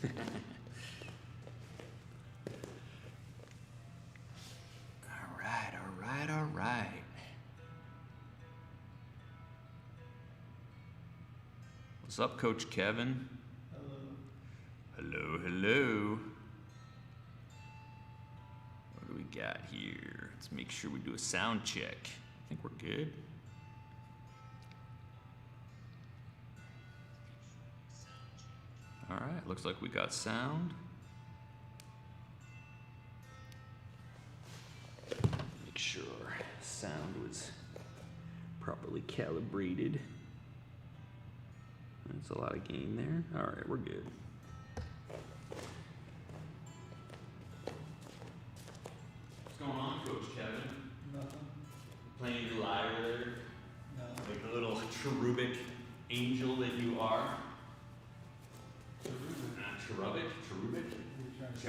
All right. What's up, Coach Kevin? Hello. What do we got here? Let's make sure we do a sound check. I think we're good. All right, looks like we got sound. Make sure sound was properly calibrated. That's a lot of gain there. All right, we're good. What's going on, Coach Kevin? Nothing. Playing your lyre there? No. Like the little cherubic angel that you are? Cherubic? Cherubic? Is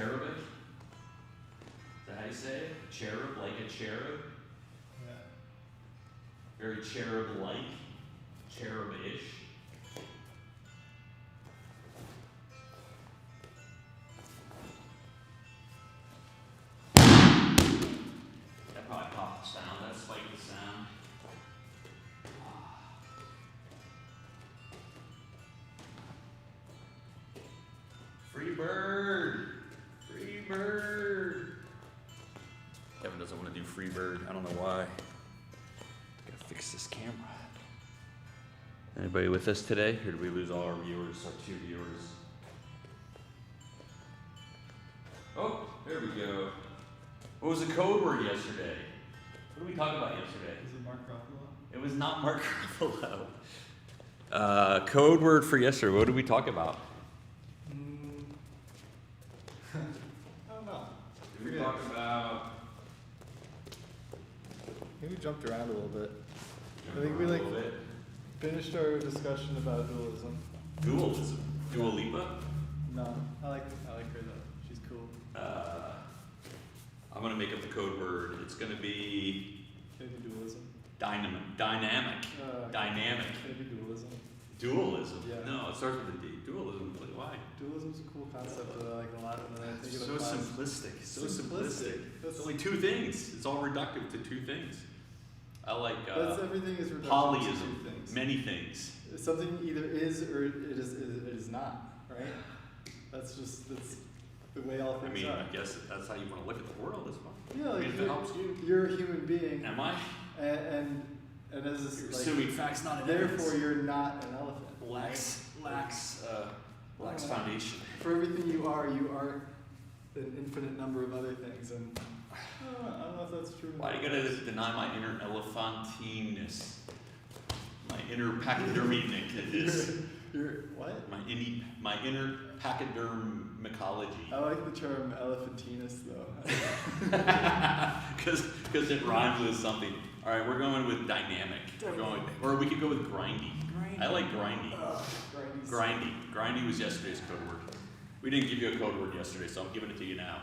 that how you say it? Cherub, like a cherub? Yeah. Very cherub-like? Cherub-ish? That probably popped the sound. That spiked the sound. Free bird! Free bird! Kevin doesn't want to do free bird. I don't know why. Gotta fix this camera. Anybody with us today? Or did we lose all our viewers, our 2 viewers? Oh, there we go. What was the code word yesterday? What did we talk about yesterday? Is it Mark Ruffalo? It was not Mark Ruffalo. Code word for yesterday. What did we talk about? I don't know. Did we talk about? I think we jumped around a little bit. I think we finished our discussion about dualism. Dualism. Dua Lipa? No, I like her though. She's cool. I'm gonna make up the code word. It's gonna be Maybe dualism. dynamic. Dynamic. Maybe dualism. Dualism. Yeah. No, it starts with a D. Dualism. Why? Dualism's a cool concept that I like a lot, and I think it So applies. simplistic. So simplistic. That's It's only 2 things. It's all reductive to 2 things. I like everything is reduced to polyism. 2 things. Many things. Something either is or it is not, right? That's the way all I things mean, are. I guess if that's how you want to look at the world. That's fine. Yeah, I like mean, if it helps you. you're a human being, Am I? and as this, You're like, assuming facts, not therefore evidence. you're not an elephant. Lacks foundation. For everything you are an infinite number of other things, and I don't know if that's true. Why are you gonna deny my inner elephantineness? My inner pachydermicness. You're what? My inner pachydermicology. I like the term elephantinus though. Because it rhymes with something. All right, we're going with dynamic. Or we could go with grindy. I like grindy. Grindy. Grindy was yesterday's code word. We didn't give you a code word yesterday, so I'm giving it to you now.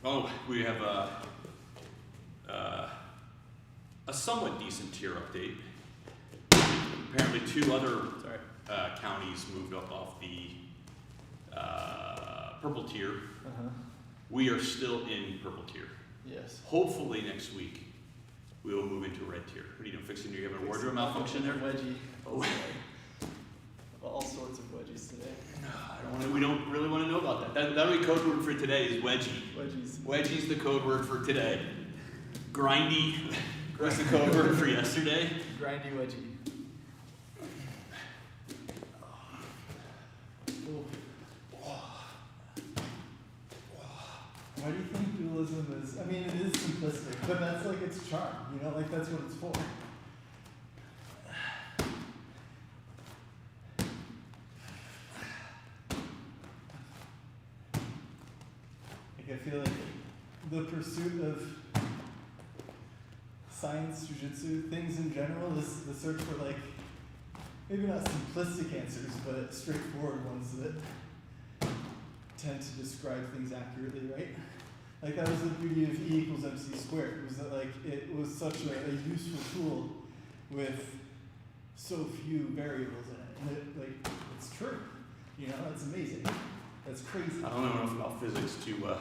Oh, we have a somewhat decent tier update. Apparently 2 other counties moved up off the purple tier. Uh-huh. We are still in purple tier. Yes. Hopefully next week we will move into red tier. What are you doing? Fixing? You having a wardrobe malfunction there? Wedgie. Oh. All sorts of wedgies today. We don't really want to know about that. That'll be code word for today is wedgie. Wedgies. Wedgie's the code word for today. Grindy. What's the code word for yesterday? Grindy wedgie. Why do you think dualism is? I mean, it is simplistic, but that's like its charm. You know, like that's what it's for. Like I feel like the pursuit of science, jujitsu, things in general, is the search for like maybe not simplistic answers, but straightforward ones that tend to describe things accurately, right? Like that was the beauty of E equals MC squared, was that like it was such a useful tool with so few variables in it, and it's true. It's amazing. That's crazy. I don't know enough about physics to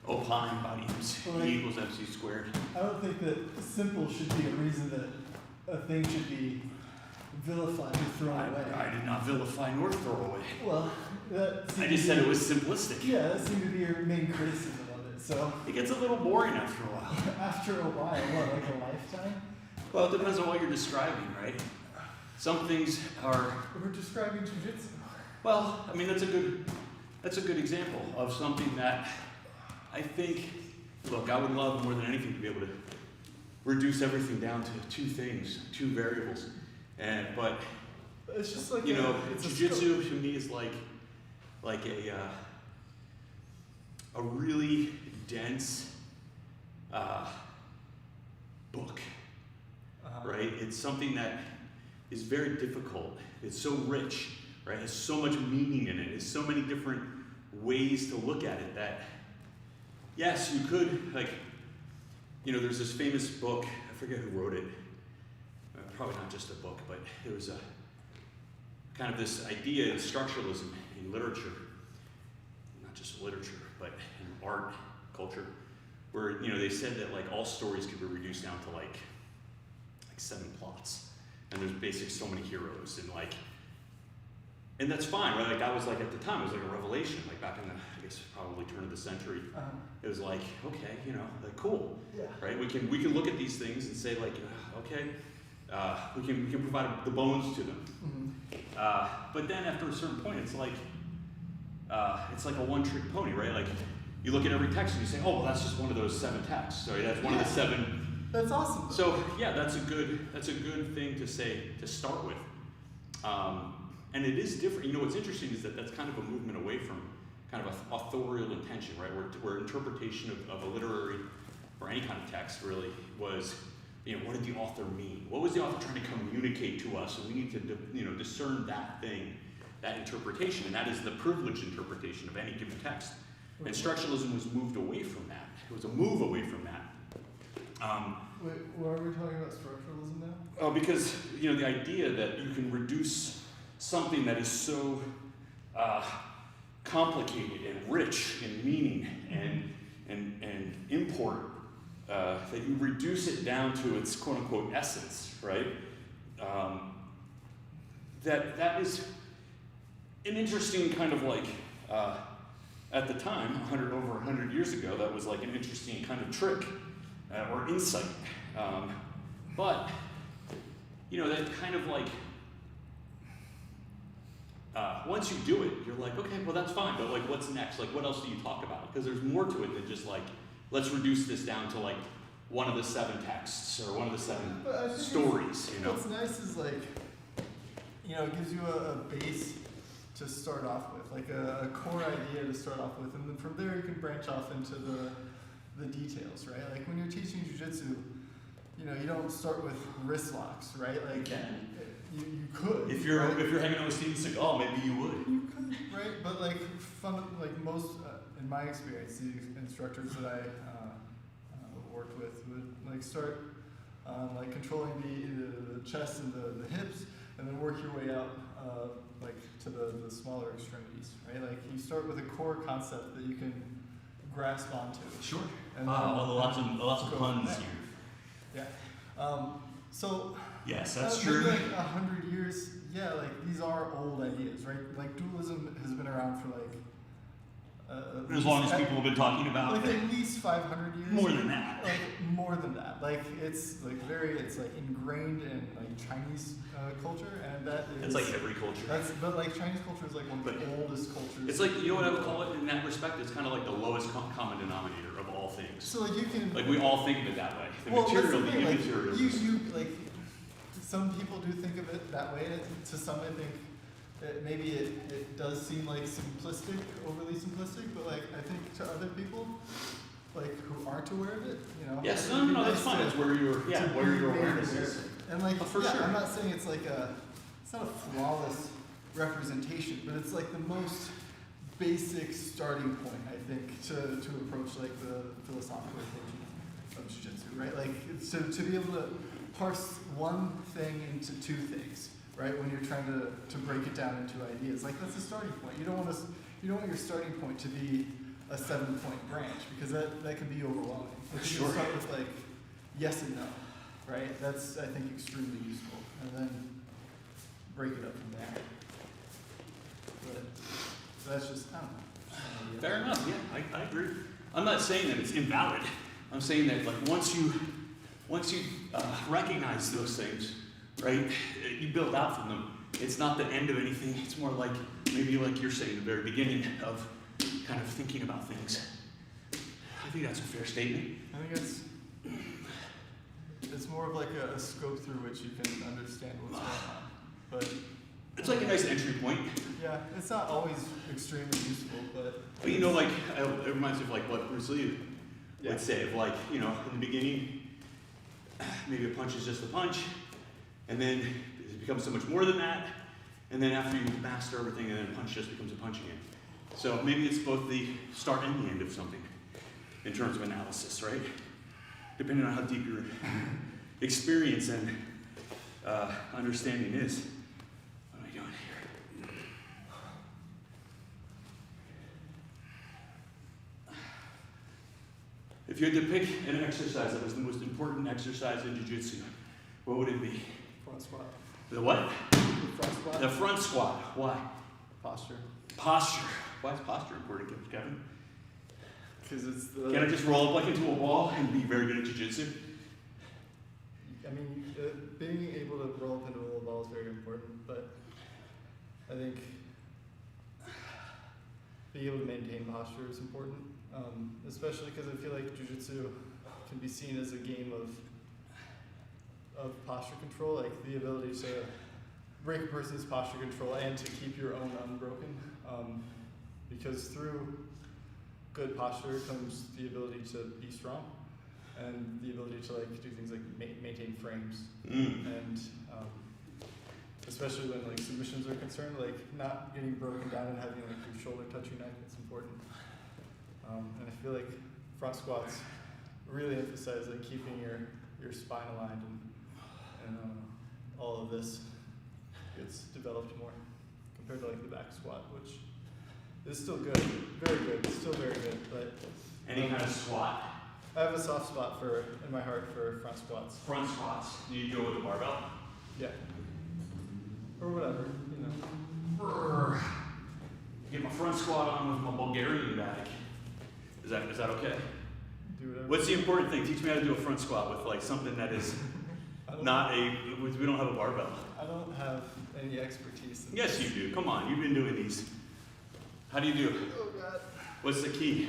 opine body E equals mc squared. I don't think that simple should be a reason that a thing should be vilified or thrown away. I did not vilify nor throw away. Well, I just said it was simplistic. Yeah, that seemed to be your main criticism of it. So it gets a little boring after a while. After a while, what, like a lifetime? Well, it depends on what you're describing, right? Some things are. We're describing jiu-jitsu. Well, I mean that's a good example of something that I think. Look, I would love more than anything to be able to reduce everything down to two things, two variables, but it's just like jiu-jitsu to me is like a really dense book, right? It's something that is very difficult. It's so rich, right? It has so much meaning in it. There's so many different ways to look at it that, yes, you could, there's this famous book, I forget who wrote it, probably not just a book, but it was a kind of this idea in structuralism in literature, not just literature, but in art, culture, where, they said that all stories could be reduced down to like 7 plots. And there's basically so many heroes and that's fine, right? That was at the time, it was a revelation, back in the, I guess, probably turn of the century. It was okay, cool, yeah. Right? We can look at these things and say okay, we can provide the bones to them. Mm-hmm. But then after a certain point, it's like a one-trick pony, right? You look at every text and you say, oh, well, that's just one of those 7 texts. So that's one of the 7. That's awesome. So yeah, that's a good thing to say to start with. And it is different. What's interesting is that that's kind of a movement away from kind of a authorial intention, right? Where interpretation of a literary or any kind of text really was, what did the author mean? What was the author trying to communicate to us? And we need to, discern that thing, that interpretation, and that is the privileged interpretation of any given text. And structuralism was moved away from that. It was a move away from that. Wait, why are we talking about structuralism now? Oh, because the idea that you can reduce something that is so complicated and rich in meaning and import, that you reduce it down to its quote unquote essence, right? That is an interesting kind of at the time, over 100 years ago, that was an interesting kind of trick or insight. But that kind of once you do it, you're okay, well that's fine, but what's next? What else do you talk about? Because there's more to it than just let's reduce this down to one of the 7 texts or one of the 7 stories. What's nice is it gives you a base to start off with, a core idea to start off with, and then from there you can branch off into the details, right? When you're teaching jiu-jitsu, you don't start with wrist locks, right? You could. If you're hanging out with Steven Seagal, maybe you would. You could, right? But most, in my experience, the instructors that I worked with would start controlling the chest and the hips, and then work your way out to the smaller extremities, right? You start with a core concept that you can grasp onto. Sure. And lots of puns here. Yeah. So. Yes, that's true. Maybe 100 years, yeah, these are old ideas, right? Dualism has been around for as long as people have been talking about it. At least 500 years. More than that. More than that. It's it's ingrained in Chinese culture, and that is. It's every culture. But Chinese culture is one of the oldest cultures. It's what I would call it in that respect. It's kind of the lowest common denominator of all things. So you can. We all think of it that way. The material, the immaterial. Some people do think of it that way. To some, I think maybe it does seem simplistic, overly simplistic. But I think to other people, who aren't aware of it, Yes, no, that's fine. It's where your awareness is. And for sure. I'm not saying it's it's not a flawless representation, but it's the most basic starting point, I think, to approach the philosophical approach of jiu-jitsu, right? To be able to parse one thing into two things, right? When you're trying to break it down into ideas, like that's the starting point. You don't want your starting point to be a 7-point branch because that can be overwhelming. But you can start with like yes and no, right? That's I think extremely useful, and then break it up from there. But that's just I don't know. Fair enough. Yeah, I agree. I'm not saying that it's invalid. I'm saying that like once you recognize those things, right? You build out from them. It's not the end of anything. It's more like maybe like you're saying, the very beginning of kind of thinking about things. I think that's a fair statement. I think it's more of like a scope through which you can understand what's going on. But it's like a nice entry point. Yeah, it's not always extremely useful, but you know, like it reminds me of like what Bruce Lee would say of like, you know, in the beginning, maybe a punch is just a punch, and then it becomes so much more than that, and then after you master everything, and then a punch just becomes a punch again. So maybe it's both the start and the end of something in terms of analysis, right? Depending on how deep your experience and understanding is. What am I doing here? If you had to pick an exercise that was the most important exercise in jiu-jitsu, what would it be? front squat. The what? The front squat. The front squat. Why? Posture. Posture. Why is posture important, Kevin? Because it's the. Can I just roll up like into a wall and be very good at jiu-jitsu? I mean, being able to roll up into a wall is very important, but I think being able to maintain posture is important, especially because I feel like jiu-jitsu can be seen as a game of posture control, like the ability to break a person's posture control and to keep your own unbroken, because through good posture comes the ability to be strong and the ability to like do things like maintain frames and especially when like submissions are concerned, like not getting broken down and having like your shoulder touch your neck, it's important. And I feel like front squats really emphasize like keeping your spine aligned and all of this gets developed more compared to like the back squat, which is still good, very good, still very good, but Any kind of squat? I have a soft spot in my heart for front squats. Front squats. Do you do it with a barbell? Yeah. Or whatever, you know. Get my front squat on with my Bulgarian bag. Is that okay? Do whatever. What's the important thing? Teach me how to do a front squat with like something that is not we don't have a barbell. I don't have any expertise in Yes, you do. Come on, you've been doing these. How do you do it? Oh God. What's the key?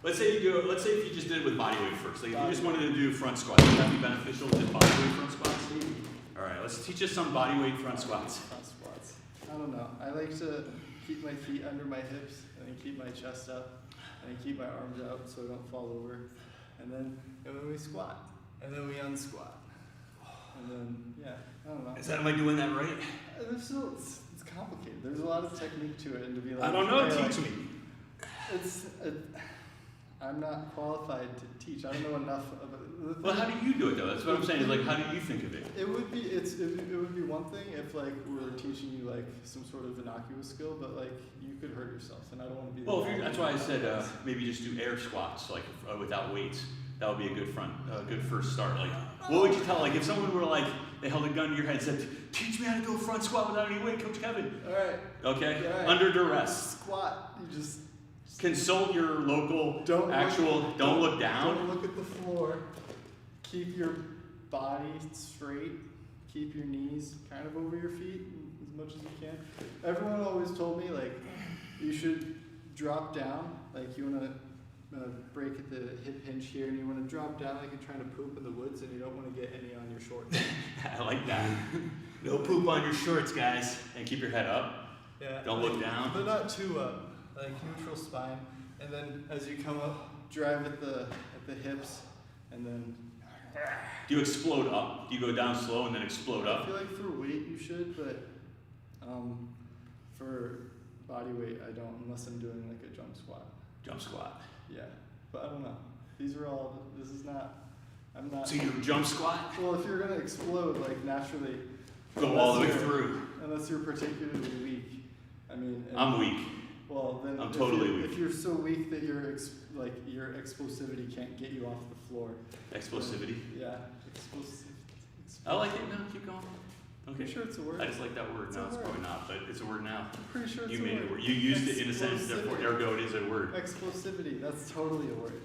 Let's say if you just did it with body weight first. Like if you just wanted to do front squats, would that be beneficial to body weight front squats? All right, let's teach us some body weight front squats. Front squats. I don't know. I like to keep my feet under my hips and then keep my chest up and then keep my arms out so I don't fall over. And then we squat. And then we unsquat. And then, yeah, I don't know. Am I doing that right? It's complicated. There's a lot of technique to it, and to be like, I don't know. hey, Teach me. I'm not qualified to teach. I don't know enough about it. Well, how do you do it though? That's what I'm saying. Is like, how do you think of it? It would be one thing if like we were teaching you like some sort of innocuous skill, but like you could hurt yourself, and I don't want to be. Well, that's why I said maybe just do air squats, like without weights. That would be a good first start. Like, what would you tell? Like, if someone were like, they held a gun to your head and said, "Teach me how to do a front squat without any weight, Coach Kevin." All right. Okay. All right. Under duress. Squat. You just consult your local don't look down. Don't look at the floor. Keep your body straight. Keep your knees kind of over your feet as much as you can. Everyone always told me like you should drop down, like you want to break at the hip hinge here, and you want to drop down like you're trying to poop in the woods, and you don't want to get any on your shorts. I like that. No poop on your shorts, guys, and keep your head up. Yeah. Don't look down. But not too up. Like neutral spine, and then as you come up, drive at the hips, and then. Do you explode up? Do you go down slow and then explode I up? feel like for weight you should, but for body weight I don't, unless I'm doing like a jump squat. Jump squat. Yeah, but I don't know. This is not I'm not. So you jump squat? Well, if you're gonna explode, like naturally. Go all the way through. Unless you're particularly weak. I mean. I'm weak. Well, then. I'm totally weak. If you're so weak that your explosivity can't get you off the floor. Explosivity? Yeah. Explosive. I like it. No, keep going. Okay. Pretty sure it's a word. I just like that word. No, it's probably not, but it's a word now. I'm pretty sure it's You a made word. it a word. You used it in a sentence, therefore, ergo, it is a word. Explosivity. That's totally a word.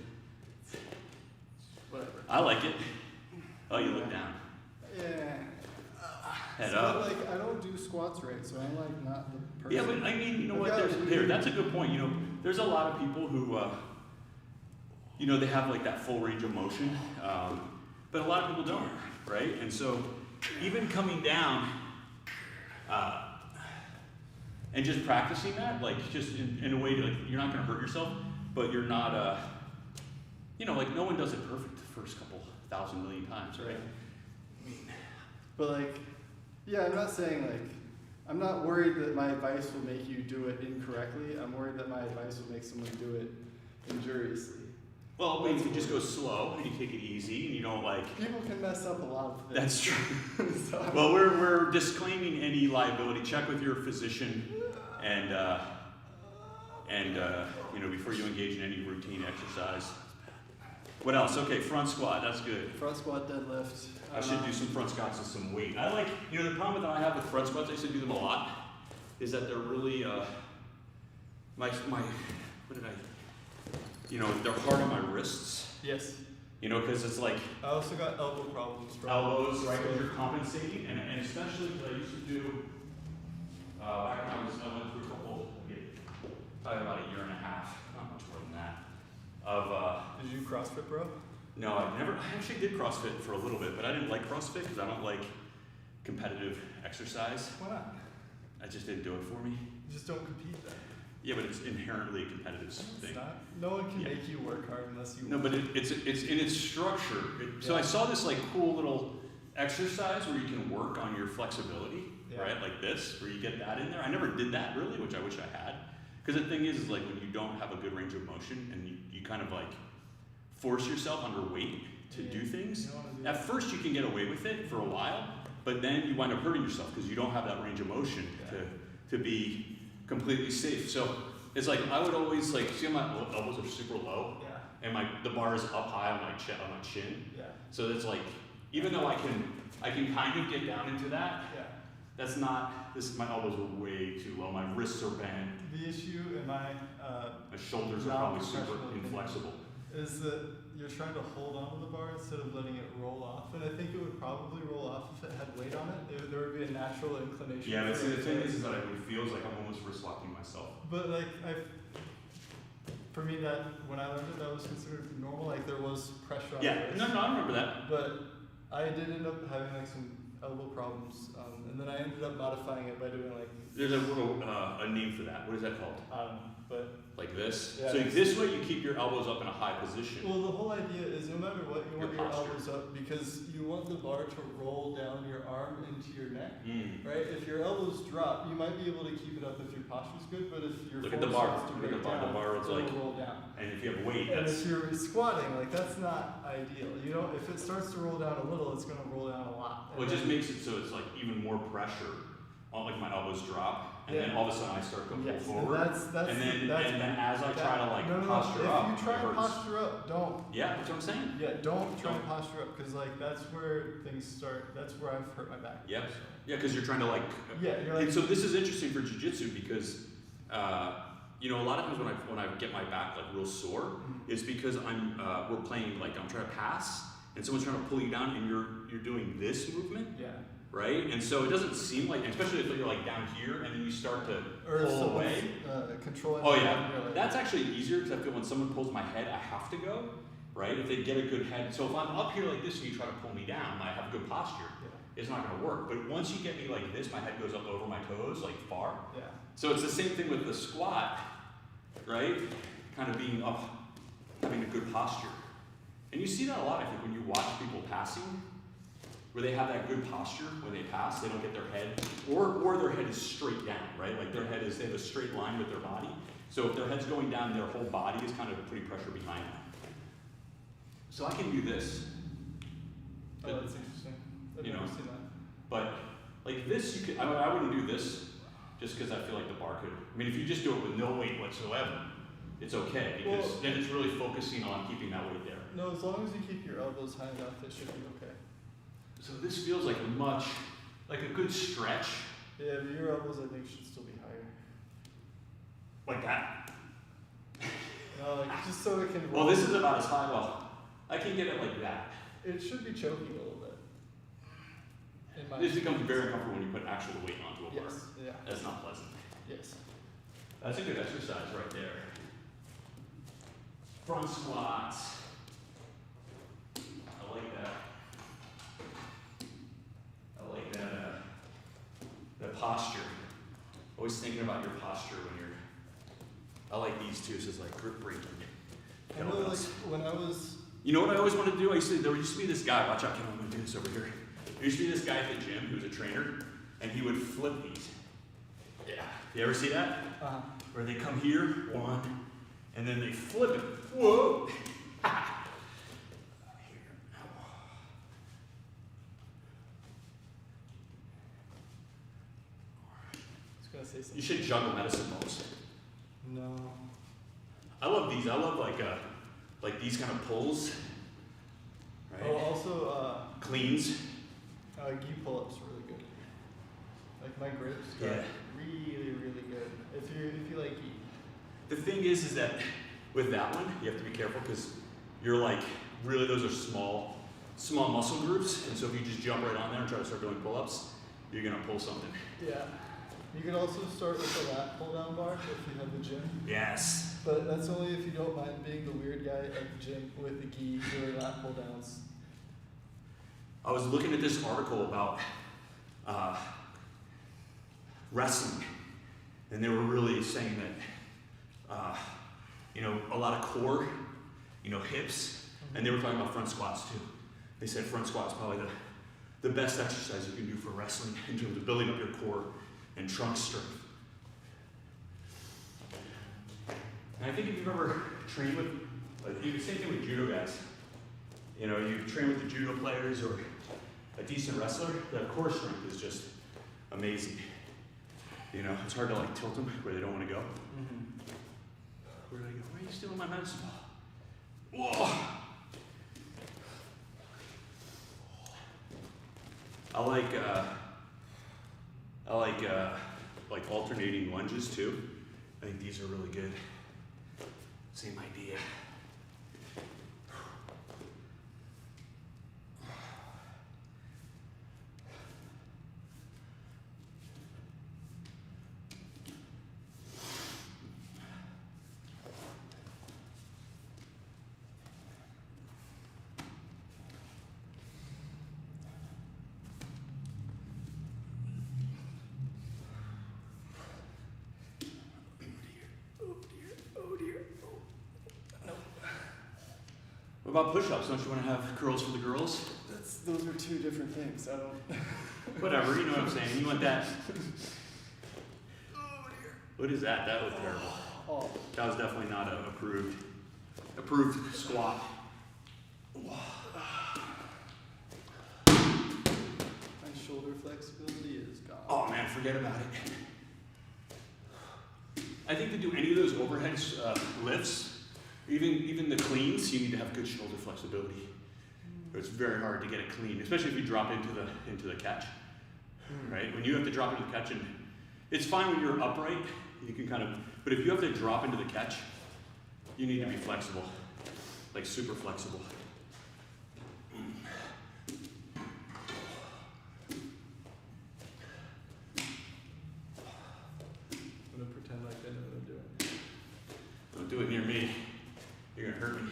Whatever. I like it. Oh, you look down. Yeah. Head so up. Like, I don't do squats right, so I'm like not the person. Yeah, but I mean, you know what? Okay, That's a good point. You know, there's a lot of people who, you know, they have like that full range of motion, but a lot of people don't, right? And so, even coming down and just practicing that, like just in a way, like you're not going to hurt yourself, but you're not, you know, like no one does it perfect the first couple thousand million times, right? I mean, but like, yeah, I'm not saying like, I'm not worried that my advice will make you do it incorrectly. I'm worried that my advice will make someone do it injuriously. well, but if you just go slow and you take it easy and you don't like. People can mess up a lot of things. That's true. So, Well, we're disclaiming any liability. Check with your physician and you know, before you engage in any routine exercise. What else? Okay, front squat. That's good. front squat, deadlift. I should do some front squats with some weight. I like, you know, the problem that I have with front squats, I used to do them a lot, is that they're really, what did I, you know, they're hard on my wrists. Yes. You know, because it's like I also got elbow problems. elbows, right, because you're compensating, and especially because I used to do, back when I went through a couple, probably about a year and a half, not much more than that, of, Did you do CrossFit, bro? no, I actually did CrossFit for a little bit, but I didn't like CrossFit because I don't like competitive exercise. Why not? I just didn't do it for me. You just don't compete then. Yeah, but it's inherently a competitive thing. It's not. No one can Yeah. make you work hard unless you. No, but it's in its structure. So I saw this like cool little exercise where you can work on your flexibility, right? Like this, where you get that in there. I never did that really, which I wish I had. Because the thing is like when you don't have a good range of motion and you kind of like force yourself under weight to do things. At first you can get away with it for a while, but then you wind up hurting yourself because you don't have that range of motion to be completely safe. So it's like I would always like see my elbows are super low, and the bar is up high on my chin. Yeah. So it's like even though I can kind of get down into that, that's not my elbows are way too low. My wrists are bent. The issue in my shoulders are probably super inflexible. Is that you're trying to hold onto the bar instead of letting it roll off, and I think it would probably roll off if it had weight on it. There would be a natural inclination. Yeah, but see, the thing is that it feels like I'm almost wrist locking myself. But like for me, that when I learned it, that was considered normal. Like there was pressure on the wrist. No, I remember that. But I did end up having like some elbow problems, and then I ended up modifying it by doing like. There's a little a name for that. What is that called? But. Like this? Yeah, so this way you keep your elbows up in a high position. Well, the whole idea is no matter what, you want your posture. elbows up because you want the bar to roll down your arm into your neck, Mm. right? If your elbows drop, you might be able to keep it up if your posture's good, but if your Look at the bar. starts to Look at break the bar. down, The bar is it'll like, roll down. and if you have weight, And that's if you're squatting, like that's not ideal. You know, if it starts to roll down a little, it's going to roll down a lot. well, it just makes it so it's like even more pressure on like my elbows drop, and then all of a sudden I start to pull forward. That's and then as I try to like no, posture up, if you try it and hurts. posture up, don't. Yeah, that's what I'm saying. Yeah, don't try and posture up because like that's where things start. That's where I've hurt my back. Yeah, yeah, because you're trying to like. Yeah, you're like. And so this is interesting for jiu-jitsu because, you know, a lot of times when I get my back like real sore, is because we're playing like I'm trying to pass and someone's trying to pull you down and you're doing this movement. Yeah. Right, and so it doesn't seem like, especially if you're like down here and then you start to pull away. Controlling. Oh yeah, that's actually easier because I feel when someone pulls my head, I have to go. Right, if they get a good head. So if I'm up here like this and you try to pull me down, I have a good posture. It's not going to work. But once you get me like this, my head goes up over my toes, like far. Yeah. So it's the same thing with the squat, right? Kind of being up, having a good posture. And you see that a lot, I think, when you watch people passing, where they have that good posture when they pass, they don't get their head, or their head is straight down, right? Like they have a straight line with their body. So if their head's going down, their whole body is kind of putting pressure behind them. So I can do this. Oh, that's interesting. I've You never know. seen that. But like this, you could. I wouldn't do this just because I feel like the bar could. I mean, if you just do it with no weight whatsoever, it's okay because then it's really focusing on keeping that weight there. No, as long as you keep your elbows high enough, it should be okay. So this feels like a good stretch. Yeah, but your elbows, I think, should still be higher. Like that. No, like just so it can. Well, this is about as high. Well, I can get it like that. It should be choking a little bit. In my This becomes very uncomfortable when you put actual weight onto a bar. Yes. Yeah. That's not pleasant. Yes. That's a good exercise right there. Front squats. I like that. I like that. That posture. Always thinking about your posture when you're. I like these too. So it's like grip breaking. I know, like when I was. You know what I always wanted to do? There used to be this guy. Watch out, Kevin. I'm gonna do this over here. There used to be this guy at the gym who was a trainer, and he would flip these. Yeah. You ever see that? Uh-huh. Where they come here, one, and then they flip it. Whoa! Gonna say something. You should juggle medicine balls. No. I love these. I love like these kind of pulls. Right? Oh, also, Cleans. gi pull-ups are really good. Like my grips Yeah. are really, really good. If you like gi. The thing is that with that one, you have to be careful because you're like, really those are small muscle groups. And so if you just jump right on there and try to start doing pull-ups, you're gonna pull something. Yeah. You can also start with a lat pull-down bar if you have the gym. Yes. But that's only if you don't mind being the weird guy at the gym with the gi doing lat pull-downs. I was looking at this article about wrestling, and they were really saying that, a lot of core, hips, and they were talking about front squats too. They said front squats probably the best exercise you can do for wrestling in terms of building up your core and trunk strength. And I think if you've ever trained with, same thing with judo guys. You train with the judo players or a decent wrestler, that core strength is just amazing. It's hard to tilt them where they don't want to go. Mm-hmm. Where did I go? Why are you stealing my medicine ball? Whoa! I like alternating lunges too. I think these are really good. Same idea. What about push-ups? Don't you want to have curls for the girls? Those are two different things. I don't. Whatever, you know what I'm saying. You want that? What is that? That was terrible. Oh. That was definitely not an approved squat. My shoulder flexibility is gone. Oh man, forget about it. I think to do any of those overhead lifts, even the cleans, you need to have good shoulder flexibility. It's very hard to get it clean, especially if you drop into the catch. Right? When you have to drop into the catch, and it's fine when you're upright, you can but if you have to drop into the catch, you need to be flexible, like super flexible. I'm gonna pretend like I know what I'm doing. Don't do it near me. You're gonna hurt me.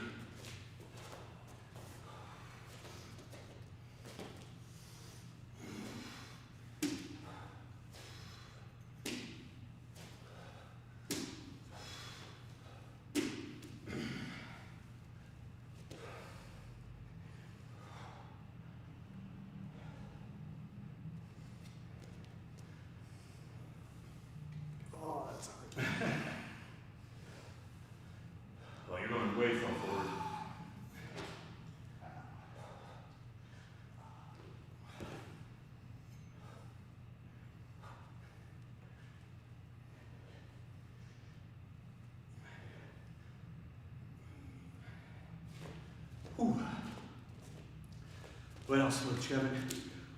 What else, Kevin?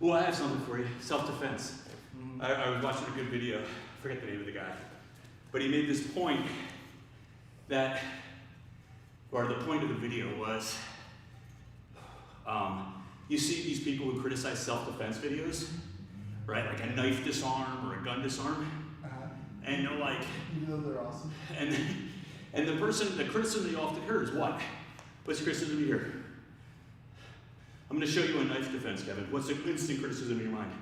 Oh, I have something for you. Self-defense. I was watching a good video. I forget the name of the guy. But he made this point that, or the point of the video was, you see these people who criticize self-defense videos, right? Like a knife disarm or a gun disarm. And they're like, even though they're awesome. And the criticism you often hear is what? What's the criticism you hear? I'm going to show you a knife defense, Kevin. What's the instant criticism in your mind?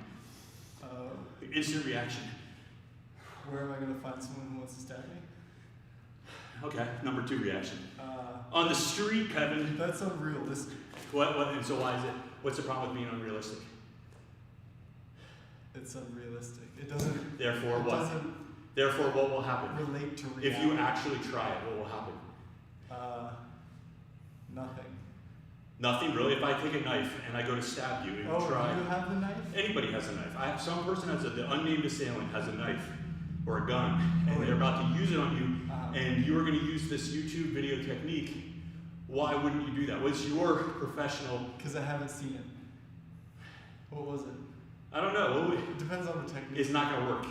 Instant reaction. Where am I going to find someone who wants to stab me? Okay, number 2 reaction. On the street, Kevin. That's unrealistic. What? And so why is it? What's the problem with being unrealistic? It's unrealistic. It doesn't. Therefore, what? Doesn't Therefore, what will happen? relate to reality. If you actually try it, what will happen? Nothing. Nothing, really. If I take a knife and I go to stab you and try. Oh, you have the knife? Anybody has a knife. Some person the unnamed assailant has a knife or a gun, and they're about to use it on you, and you're going to use this YouTube video technique. Why wouldn't you do that? What's your professional? Because I haven't seen it. What was it? I don't know. It depends on the technique. It's not going to work.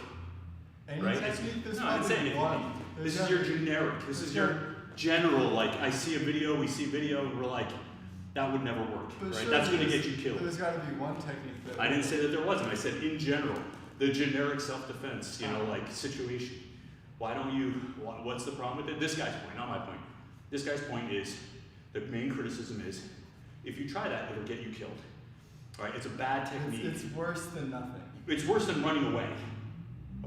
Any right? technique? No, I didn't say anything. This is your generic. This is your general. Like, I see a video, we see video, and we're like, that would never work. But right? sure, That's going to get you killed. There's got to be one technique that. I didn't say that there wasn't. I said in general, the generic self-defense, like situation. Why don't you? What's the problem with it? This guy's point, not my point. This guy's point is the main criticism is if you try that, it'll get you killed. All right, it's a bad technique. It's worse than nothing. It's worse than running away.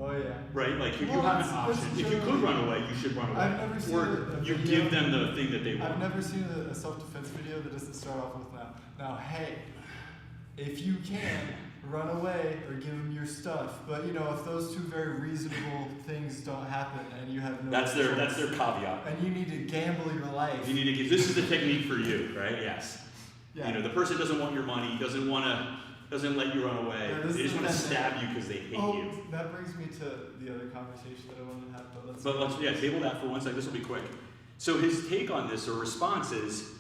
Oh yeah. Right? Like if you have an option, if you could run away, you should run away. I've never seen or you give them the thing that they want. I've never seen a self-defense video that doesn't start off with now, hey, if you can, run away or give them your stuff. But if those two very reasonable things don't happen and you have no that's their caveat. And you need to gamble your life. You need to give this is the technique for you, right? Yes. Yeah. The person doesn't want your money, doesn't let you run away. Yeah, they just want to stab you because they hate you. That brings me to the other conversation that I wanted to have, but let's table that for 1 second. This will be quick. So his take on this or response is,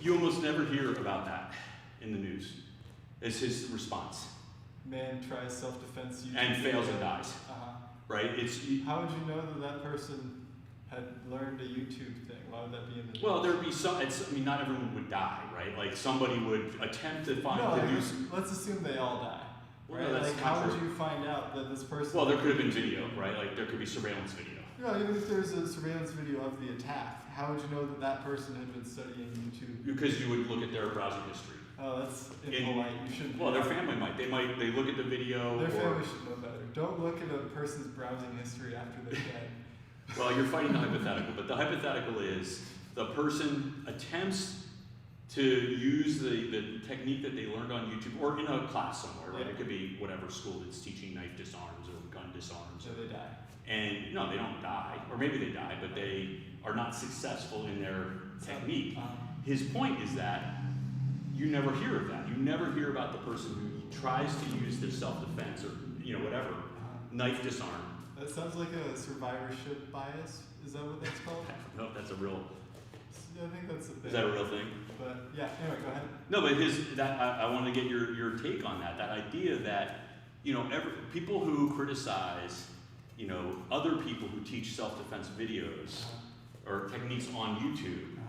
you almost never hear about that in the news. It's his response. Man tries self-defense and fails and dies. Right? How would you know that person had learned a YouTube thing? Why would that be in the news? Well, there'd be some. Not everyone would die, right? Like somebody would attempt to find. Let's assume they all die. Right? Well, that's how would you find out that this person? Well, there could have been video, right? Like there could be surveillance video. Even if there's a surveillance video of the attack, how would you know that person had been studying YouTube? Because you would look at their browsing history. Oh, that's impolite. You shouldn't. Well, their family might. They look at the video. Their family should know better. Don't look at a person's browsing history after they're dead. Well, you're fighting the hypothetical, but the hypothetical is the person attempts to use the technique that they learned on YouTube or in a class somewhere, right? It could be whatever school that's teaching knife disarms or gun disarms. So they die. And no, they don't die, or maybe they die, but they are not successful in their technique. His point is that you never hear of that. You never hear about the person who tries to use their self-defense or whatever, knife disarm. That sounds like a survivorship bias. Is that what that's called? I don't know if that's a real. I think that's a thing. Is that a real thing? But yeah, anyway, go ahead. No, but I want to get your take on that. That idea that people who criticize other people who teach self-defense videos or techniques on YouTube,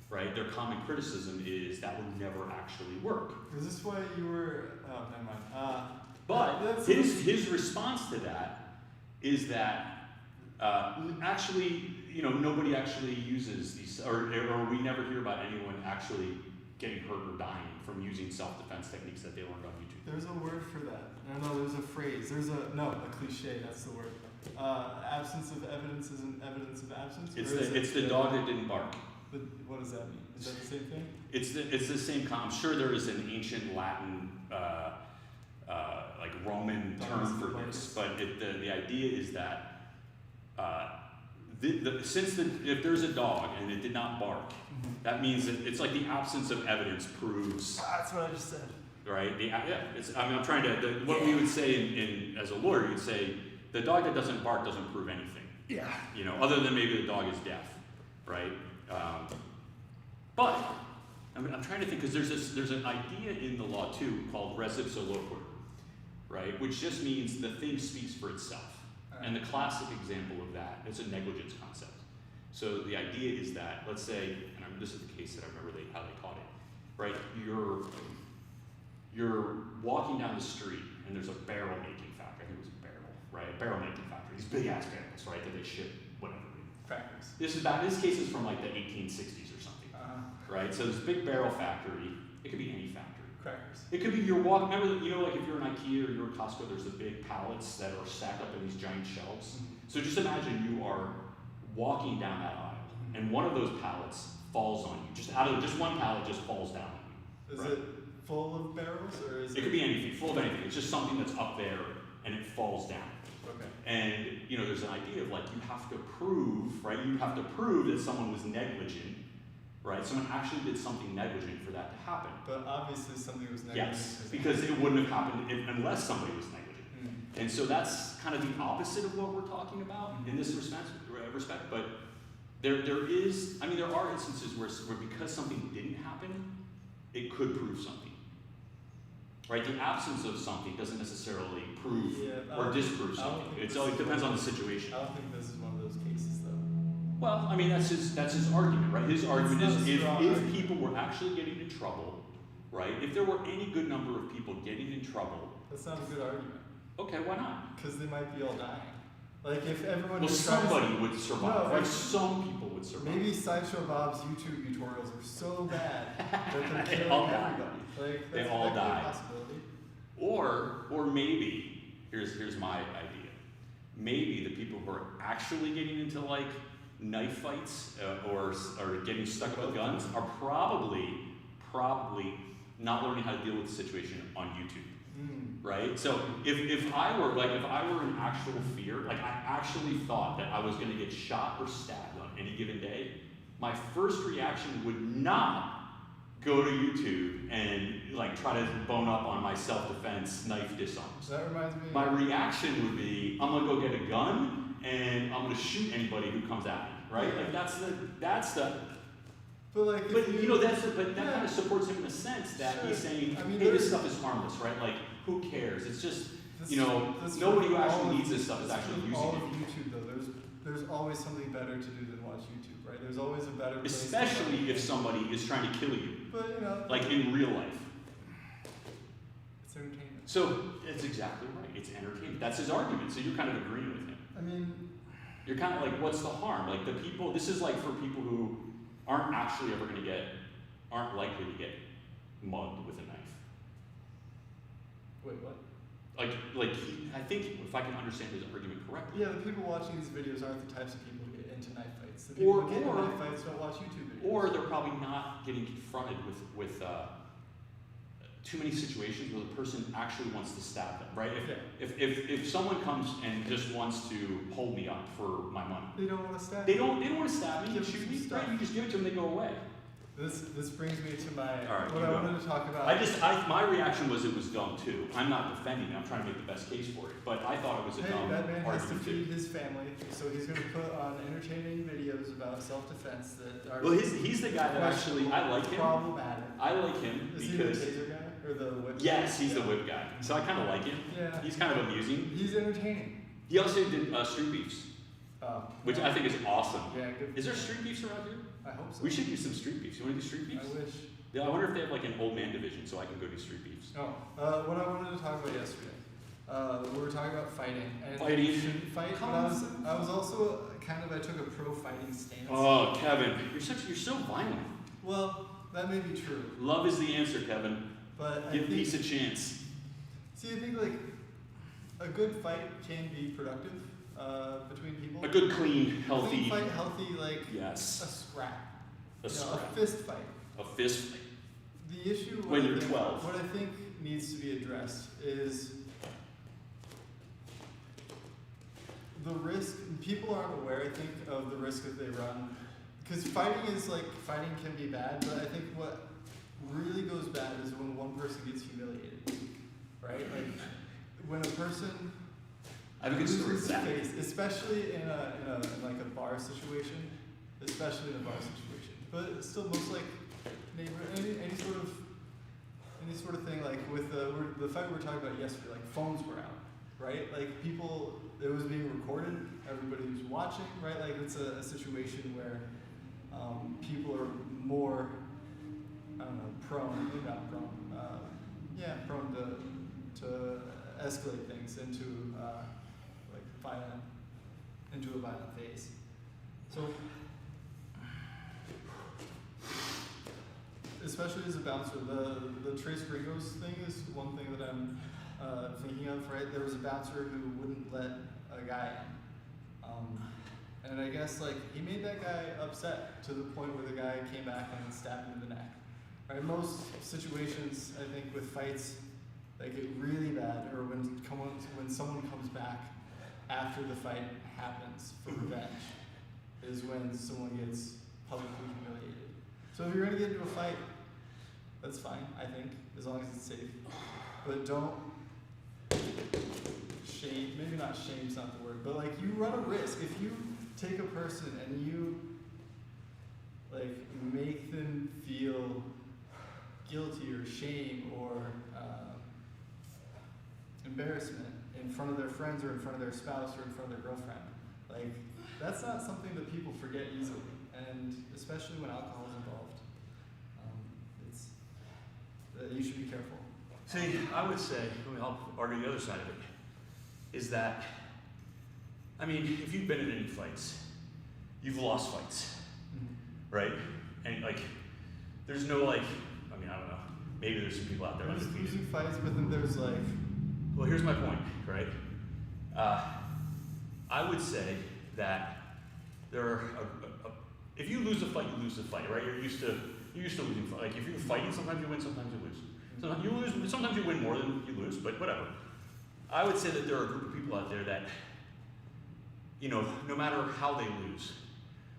right? Their common criticism is that would never actually work. Is this why you were? Oh, never mind. But his response to that is that actually, nobody actually uses these, or we never hear about anyone actually getting hurt or dying from using self-defense techniques that they learned on YouTube. There's a word for that. No, there's a phrase. A cliche. That's the word. Absence of evidence isn't evidence of absence. It's the dog that didn't bark. What does that mean? Is that the same thing? It's the same. I'm sure there is an ancient Latin, like Roman term for this, but the idea is that if there's a dog and it did not bark, that means that it's like the absence of evidence proves. That's what I just said. Right? I'm trying to. What we would say as a lawyer, you'd say the dog that doesn't bark doesn't prove anything. Yeah. Other than maybe the dog is deaf, right? But I'm trying to think, because there's an idea in the law too called res ipsa loquitur, right? Which just means the thing speaks for itself. And the classic example of that, it's a negligence concept. So the idea is that, let's say, and this is the case that I remember how they caught it, right? You're walking down the street and there's a barrel making factory. I think it was a barrel, right? A barrel making factory. These big ass barrels, right? That they ship whatever. Factories. This case is from like the 1860s or something, right? So this big barrel factory. It could be any factory. Crackers. It could be your walk. Remember, like if you're in IKEA or you're in Costco, there's the big pallets that are stacked up in these giant shelves. Mm-hmm. So just imagine you are walking down that aisle, and one of those pallets falls on you. Just one pallet just falls down on you. Is right? it full of barrels, or is it? It could be anything, full of anything. It's just something that's up there and it falls down. Okay. And there's an idea of like you have to prove, right? You have to prove that someone was negligent. Right? Someone actually did something negligent for that to happen. But obviously something was negligent. Yes, because it wouldn't have happened unless somebody was negligent. And so that's kind of the opposite of what we're talking about in this respect. But there are instances where because something didn't happen, it could prove something. Right? The absence of something doesn't necessarily prove or disprove something. It depends on the situation. I don't think this is one of those cases, though. Well, I mean, that's his argument, right? His argument is if people were actually getting in trouble, right? If there were any good number of people getting in trouble. That's not a good argument. Okay, why not? Because they might be all dying. Like if everyone. Well, somebody would survive, right? Some people would survive. Maybe Sideshow Bob's YouTube tutorials are so bad that they're They killing all die. everybody. Like, They that's all definitely die. a possibility. Or maybe, here's my idea. Maybe the people who are actually getting into like knife fights or getting stuck with guns are probably not learning how to deal with the situation on YouTube. Right? So if I were in actual fear, like I actually thought that I was going to get shot or stabbed on any given day, my first reaction would not go to YouTube and like try to bone up on my self-defense knife disarms. That reminds me. My reaction would be, I'm gonna go get a gun and I'm gonna shoot anybody who comes at me. Right? Like that's the. But that kind of supports him in the sense that he's saying, hey, this stuff is harmless, right? Like, who cares? It's just, nobody who actually needs this stuff is actually using all it. of YouTube though, there's always something better to do than watch YouTube, right? There's always a better place. Especially if somebody is trying to kill you. But like in real life. It's entertainment. So it's exactly right. It's entertainment. That's his argument. So you're kind of agreeing with him. I mean, you're kind of like, what's the harm? Like this is like for people who aren't likely to get mugged with a knife. Wait, what? I think if I can understand his argument correctly. Yeah, the people watching these videos aren't the types of people who get into knife fights. The people who get into knife fights don't watch YouTube videos. Or they're probably not getting confronted with too many situations where the person actually wants to stab them, right? If someone comes and just wants to hold me up for my money, they don't want to stab. They don't want to stab me and shoot me. Right? You just give it to them, they go away. This brings me to my what I wanted to talk about. My reaction was it was dumb too. I'm not defending it. I'm trying to make the best case for it. But I thought it was a dumb that man has to argument feed too. his family, so he's going to put on entertaining videos about self-defense that are. Well, he's the guy that actually I like him. Problematic. I like him Is because. he the taser guy or the whip? Yes, he's the whip guy. So I kind of like him. Yeah. He's kind of amusing. He's entertaining. He also did Street Beefs, which I think is awesome. Yeah, good. Is there Street Beefs around here? I hope so. We should do some Street Beefs. You want to do Street Beefs? I wish. Yeah, I wonder if they have like an old man division so I can go do Street Beefs. Oh, what I wanted to talk about yesterday. We were talking about fighting. And Fighting. You shouldn't fight, but I was also I took a pro-fighting stance. Oh, Kevin, you're so violent. Well, that may be true. Love is the answer, Kevin. But give peace a chance. See, I think like a good fight can be productive between people. A good, clean, healthy. Clean fight, healthy, like yes. A scrap. A scrap. A fist fight. A fist fight. The issue when you're 12. What I think needs to be addressed is the risk. People aren't aware, I think, of the risk that they run. Because fighting can be bad, but I think what really goes bad is when one person gets humiliated, right? Like when a person loses his face, especially in like a bar situation, but still any sort of thing, like with the fight we were talking about yesterday, like phones were out, right? Like people, it was being recorded, everybody was watching, right? Like it's a situation where people are more, I don't know, prone, maybe not prone, prone to escalate things into into a violent phase. So, especially as a bouncer, the Tres Gringos thing is one thing that I'm thinking of, right? There was a bouncer who wouldn't let a guy in. And I guess like he made that guy upset to the point where the guy came back and stabbed him in the neck. Right? Most situations, I think, with fights that get really bad, or when someone comes back after the fight happens for revenge, is when someone gets publicly humiliated. So if you're gonna get into a fight, that's fine, I think, as long as it's safe. But don't shame, maybe not shame's not the word, but like you run a risk. If you take a person and you like make them feel guilty or shame or embarrassment in front of their friends or in front of their spouse or in front of their girlfriend, like that's not something that people forget easily, and especially when alcohol is involved, you should be careful. See, I would say, I'll argue the other side of it, is that, I mean, if you've been in any fights, you've lost fights, right? And like, there's no like, I mean, I don't know, maybe there's some people out there There's undefeated. losing fights, but then there's like... Well, here's my point, right? I would say that there are, if you lose a fight, you lose the fight, right? You're used to losing fight. Like if you're fighting, sometimes you win, sometimes you lose. Sometimes you lose, sometimes you win more than you lose, but whatever. I would say that there are a group of people out there that, you know, no matter how they lose,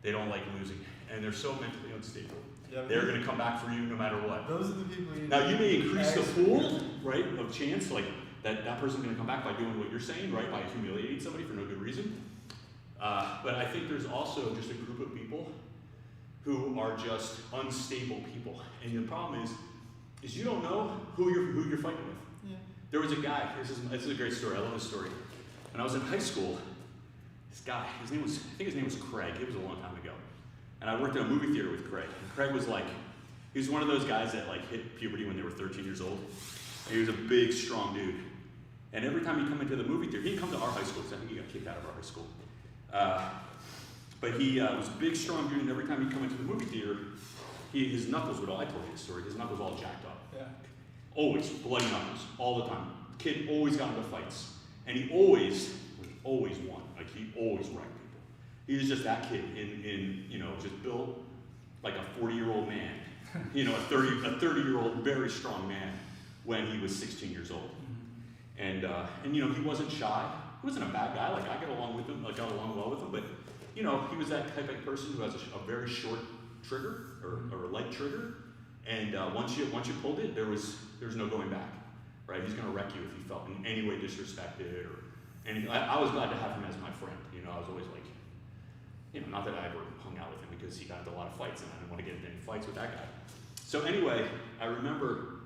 they don't like losing, and they're so mentally unstable. Yeah, they're going to come back for you no matter what. Those are the people you Now you may increase the pool, right, of chance, like that person's going to come back by doing what you're saying, right, by humiliating somebody for no good reason. But I think there's also just a group of people who are just unstable people, and the problem is you don't know who you're fighting with. Yeah. There was a guy. This is a great story. I love this story. When I was in high school, this guy, I think his name was Craig. It was a long time ago, and I worked in a movie theater with Craig. And Craig was like, he was one of those guys that like hit puberty when they were 13 years old. And he was a big, strong dude. And every time he'd come into the movie theater, he'd come to our high school, because I think he got kicked out of our high school. But he was a big, strong dude, and every time he'd come into the movie theater, his knuckles would all, I told you this story, his knuckles all jacked up. Yeah. Always, bloody knuckles, all the time. The kid always got into fights. And he always won. Like, he always wrecked people. He was just that kid in you know, just built like a 40-year-old man. You know, a 30-year-old, very strong man when he was 16 years old. And you know, he wasn't shy. He wasn't a bad guy. Like, I got along with him. I got along well with him. But, you know, he was that type of person who has a very short trigger or a light trigger. And once you pulled it, there's no going back, right? He's going to wreck you if you felt in any way disrespected or anything. I was glad to have him as my friend. You know, I was always like, you know, not that I ever hung out with him because he got into a lot of fights and I didn't want to get into any fights with that guy. So anyway, I remember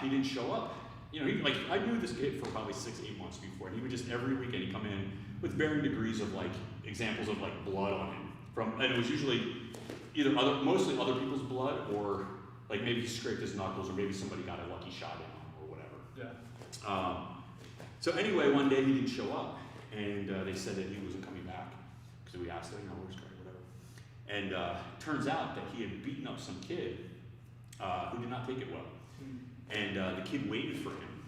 he didn't show up. You know, I knew this kid for probably 6-8 months before, and he would just every weekend he'd come in with varying degrees of like examples of like blood on him. And it was usually either mostly other people's blood, or like maybe he scraped his knuckles, or maybe somebody got a lucky shot at him or whatever. Yeah. So anyway, one day he didn't show up, and they said that he wasn't coming back because we asked him, you know, where's Craig, whatever. And turns out that he had beaten up some kid who did not take it well. And the kid waited for him,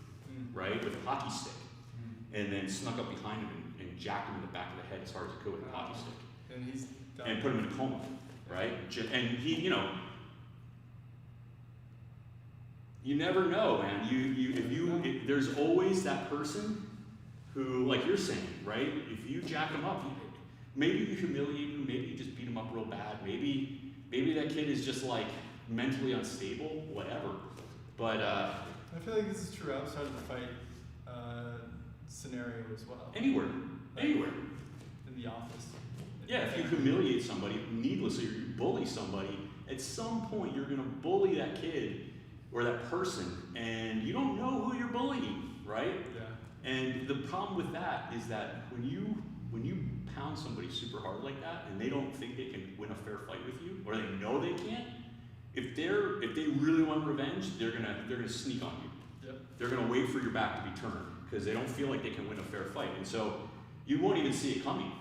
right, with a hockey stick, and then snuck up behind him and jacked him in the back of the head as hard as he could with a hockey stick. And he's done. And put him in a coma, right? And he, you know, you never know, man. There's always that person who, like you're saying, right? If you jack him up, maybe you humiliate him, maybe you just beat him up real bad, maybe that kid is just like mentally unstable, whatever. But I feel like this is true outside of the fight scenario as well. Anywhere. In the office. Yeah, if you humiliate somebody needlessly, or you bully somebody, at some point you're gonna bully that kid or that person, and you don't know who you're bullying, right? Yeah. And the problem with that is that when you pound somebody super hard like that, and they don't think they can win a fair fight with you, or they know they can't, if they really want revenge, they're gonna sneak on you. Yep. They're gonna wait for your back to be turned because they don't feel like they can win a fair fight, and so you won't even see it coming.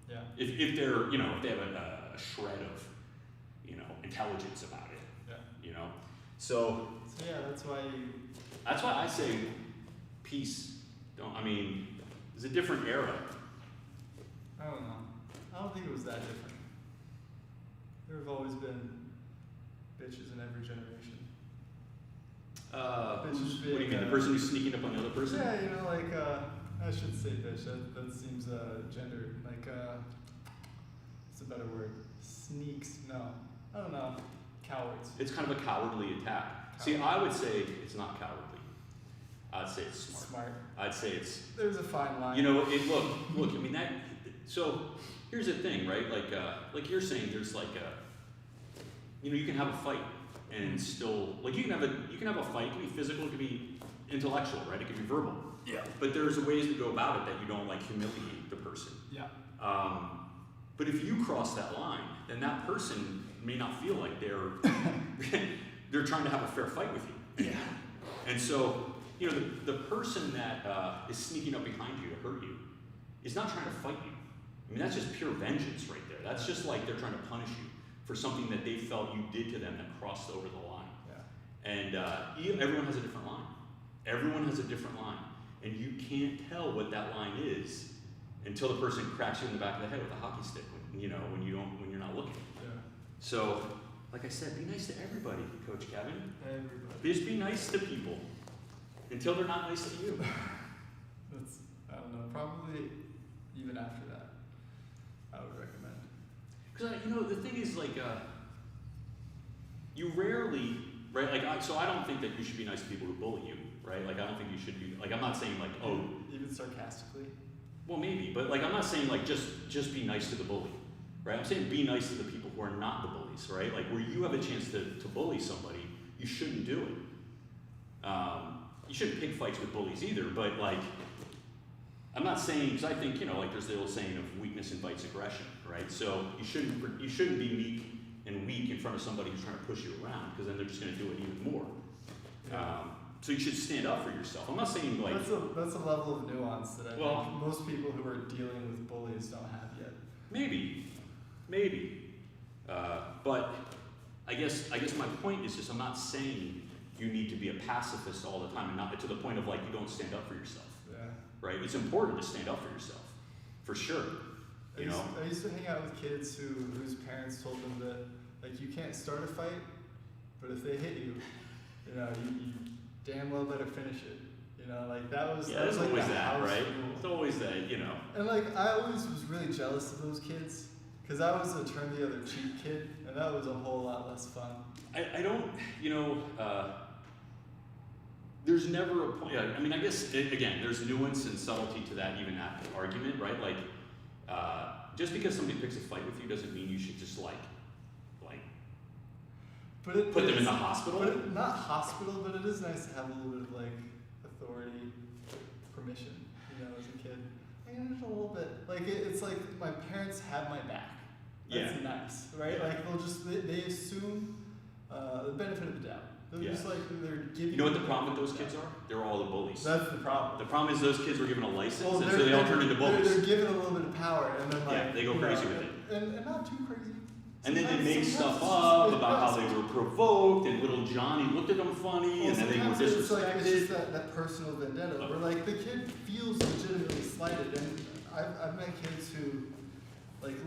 Yeah. If they're if they have a shred of intelligence about it. Yeah. So yeah, that's why I say peace. It's a different era. I don't know. I don't think it was that different. There have always been bitches in every generation. What do you mean? The person who's sneaking up on the other person? Yeah, I shouldn't say bitch. That seems gendered. What's a better word? Sneaks. No. I don't know. Cowards. It's kind of a cowardly attack. See, I would say it's not cowardly. I'd say it's smart. I'd say it's. There's a fine line. Look. That. So here's the thing, right? Like you're saying, there's you can have a fight and still you can have a fight. It can be physical. It can be intellectual, right? It can be verbal. Yeah. But there's ways to go about it that you don't humiliate the person. Yeah. But if you cross that line, then that person may not feel like they're trying to have a fair fight with you. Yeah. And so, the person that is sneaking up behind you to hurt you is not trying to fight you. That's just pure vengeance right there. That's just like they're trying to punish you for something that they felt you did to them that crossed over the line. Yeah. And everyone has a different line. Everyone has a different line. And you can't tell what that line is until the person cracks you in the back of the head with a hockey stick when you're not looking. Yeah. So, like I said, be nice to everybody, Coach Kevin. Everybody. Just be nice to people until they're not nice to you. I don't know, probably even after that, I would recommend. Because, the thing is, you rarely, right, so I don't think that you should be nice to people who bully you, right? I don't think you should be, I'm not saying, oh. Even sarcastically? Well, maybe, but, I'm not saying, just be nice to the bully, right? I'm saying be nice to the people who are not the bullies, right? Where you have a chance to bully somebody, you shouldn't do it. You shouldn't pick fights with bullies either, but, I'm not saying, because I think, there's the old saying of weakness invites aggression, right? So you shouldn't be meek and weak in front of somebody who's trying to push you around, because then they're just going to do it even more. Yeah. So you should stand up for yourself. I'm not saying that's a level of nuance that I think most people who are dealing with bullies don't have yet. Maybe, but I guess my point is just I'm not saying you need to be a pacifist all the time, and not to the point of you don't stand up for yourself. Yeah. Right? It's important to stand up for yourself, for sure. I used to hang out with kids whose parents told them that you can't start a fight, but if they hit you, you damn well better finish it. That was always that, right? Rule. It's always that, And I always was really jealous of those kids, because I was a turn the other cheek kid, and that was a whole lot less fun. I don't, there's never a point. I guess again, there's nuance and subtlety to that, even that argument, right? Just because somebody picks a fight with you doesn't mean you should just put them in the hospital. Not hospital, but it is nice to have a little bit of authority, permission. As a kid, just a little bit. It's like my parents have my back. That's nice, right? Yeah. They assume the benefit of the doubt. They're just they're giving. You know what the problem with those kids are? They're all the bullies. That's the problem. The problem is those kids were given a license, and so they all turn into bullies. They're given a little bit of power, and then they go crazy with it. And not too crazy. And then they make stuff up about how they were provoked, and little Johnny looked at them funny, and then they were disrespected. It's just that personal vendetta, where the kid feels legitimately slighted, and I've met kids who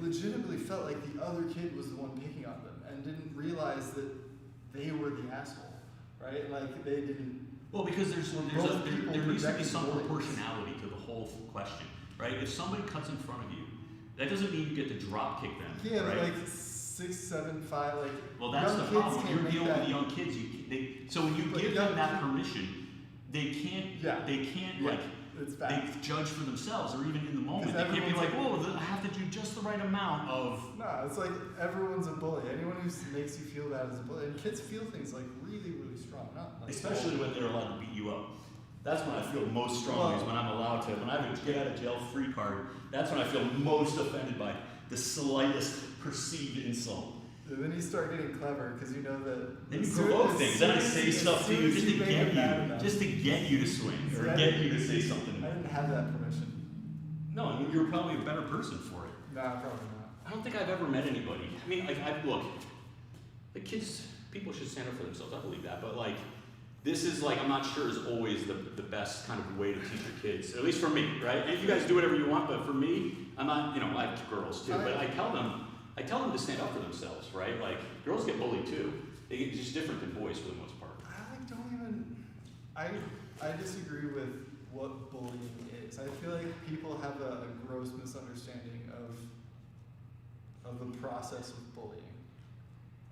legitimately felt like the other kid was the one picking on them, and didn't realize that they were the asshole. Right? They didn't. Well, because there needs to be some proportionality to the whole question, right? If somebody cuts in front of you, that doesn't mean you get to drop kick them. Yeah, right? but 6, 7, 5, Well, that's the problem. You're dealing with young kids. So when you give them that permission, they can't It's they fast. judge for themselves, or even in the moment. Because They can't be like, everyone's whoa, I have to do just the right amount of. No, it's like everyone's a bully. Anyone who makes you feel bad is a bully. And kids feel things like really, really strong. Not like Especially when they're allowed to beat you up. That's when I feel most strongly, is when I'm allowed to. When I have a get out of jail free card, that's when I feel most offended by the slightest perceived insult. And then you start getting clever because you know that. Then you provoke things. Then I say stuff to you just to get you to swing or get you to say something. I didn't have that permission. No, I mean, you're probably a better person for it. Nah, probably not. I don't think I've ever met anybody. I mean, like, look, the kids, people should stand up for themselves. I believe that, but like, this is like, I'm not sure is always the best kind of way to teach your kids. At least for me, right? And you guys do whatever you want, but for me, I'm not. You know, I have girls too, but I tell them to stand up for themselves, right? Like, girls get bullied too. It's just different than boys for the most part. I disagree with what bullying is. I feel like people have a gross misunderstanding of the process of bullying.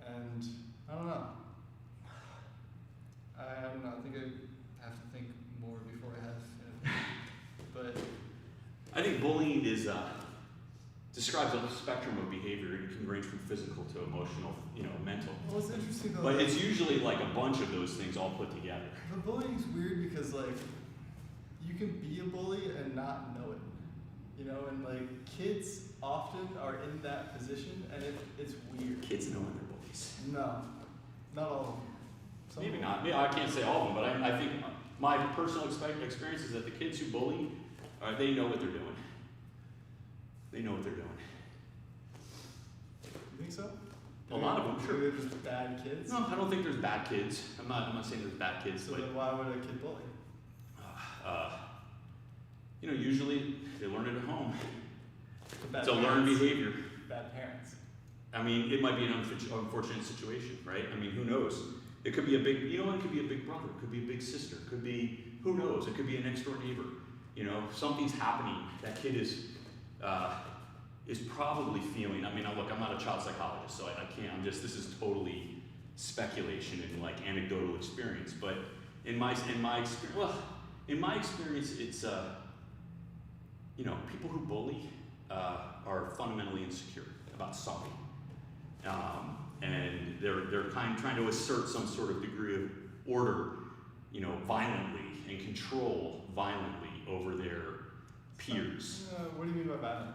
And I don't know. I think I have to think more before I have an opinion. But I think bullying describes a spectrum of behavior. It can range from physical to emotional, mental. well, it's interesting though. But it's usually like a bunch of those things all put together. The bullying's weird because like you can be a bully and not know it. And like kids often are in that position and it's weird. Kids know when they're bullies. No. Not all of them. Some Maybe of them. not. I can't say all of them, but I think my personal experience is that the kids who bully, they know what they're doing. They know what they're doing. You think so? A lot of them, sure. Maybe they're just bad kids? No, I don't think there's bad kids. I'm not saying there's bad kids, So but then why would a kid bully? usually they learn it at home. Bad It's a learned parents. behavior. Bad parents. I mean, it might be an unfortunate situation, right? I mean, who knows? It could be a big, it could be a big brother, it could be a big sister, it could be, who knows? It could be a next door neighbor. Something's happening. That kid is probably feeling. I mean, look, I'm not a child psychologist, so I can't. This is totally speculation and like anecdotal experience. But in my experience, it's people who bully are fundamentally insecure about something, and they're trying to assert some sort of degree of order, violently and control violently over their peers. What do you mean by violent?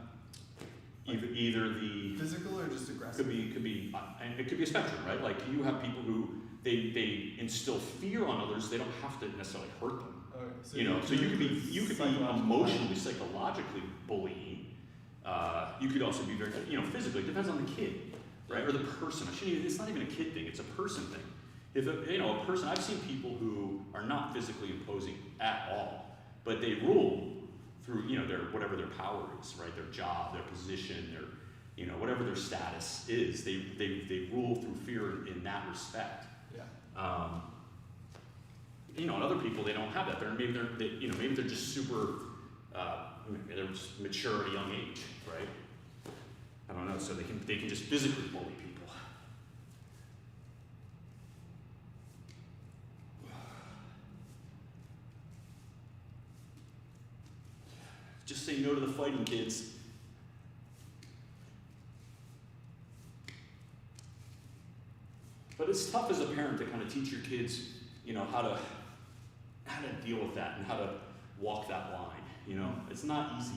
Either the Physical or just aggressive? could be, and it could be a spectrum, right? Like you have people who they instill fear on others. They don't have to necessarily hurt them. Okay, so So you could be psychological emotionally, psychologically bullying. You could also be very, physically. It depends on the kid, right, or the person. It's not even a kid thing. It's a person thing. If a person, I've seen people who are not physically imposing at all, but they rule through their whatever their power is, right? Their job, their position, their whatever their status is. They rule through fear in that respect. Yeah. And other people, they don't have that. Maybe they're just super. They're just mature at a young age, right? I don't know. So they can just physically bully people. Just say no to the fighting, kids. But it's tough as a parent to kind of teach your kids, how to deal with that and how to walk that line. It's not easy.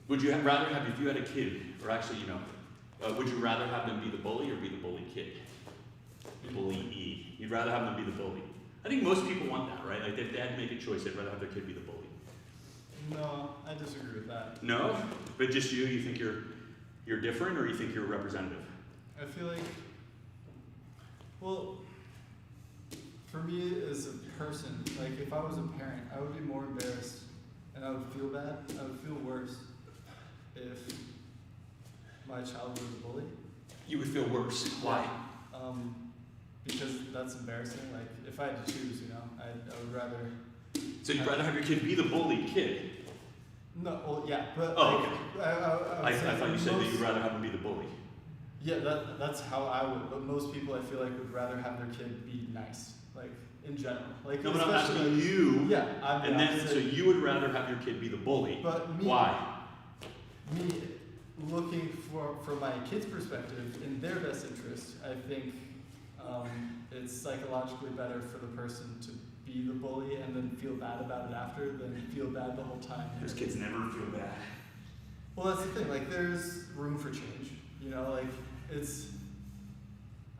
Would you rather have, if you had a kid, or actually, would you rather have them be the bully or be the bully kid? Bully-e. You'd rather have them be the bully. I think most people want that, right? Like if they had to make a choice, they'd rather have their kid be the bully. No, I disagree with that. No? But just you think you're different, or you think you're representative? I feel like, well, for me as a person, like if I was a parent, I would be more embarrassed and I would feel bad. I would feel worse if my child was a bully. You would feel worse. Why? Because that's embarrassing. Like if I had to choose, I would rather. So you'd rather have your kid be the bullied kid? No, well, yeah, but Oh, like, okay. I thought you said that you'd rather have him be the bully. Yeah, that's how I would. But most people, I feel like, would rather have their kid be nice, like in general. Like No, but I'm especially- asking you. Yeah, I'm And then, so you would rather have your kid be the bully. But me, Why? Me looking from my kid's perspective, in their best interest, I think it's psychologically better for the person to be the bully and then feel bad about it after than feel bad the whole time. Those kids never feel bad. Well, that's the thing. Like, there's room for change. You know, like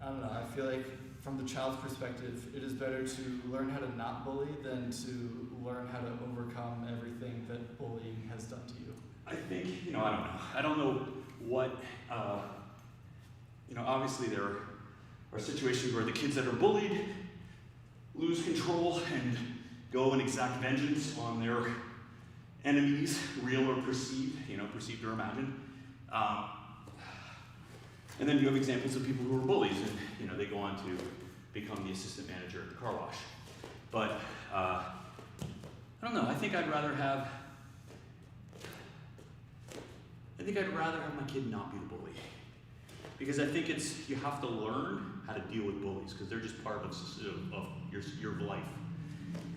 I don't know. I feel like from the child's perspective, it is better to learn how to not bully than to learn how to overcome everything that bullying has done to you. I think, I don't know. I don't know what, obviously there are situations where the kids that are bullied lose control and go and exact vengeance on their enemies, real or perceived, perceived or imagined. And then you have examples of people who are bullies and, they go on to become the assistant manager at the car wash. But, I don't know, I think I'd rather have my kid not be the bully. Because I think you have to learn how to deal with bullies because they're just part of your life.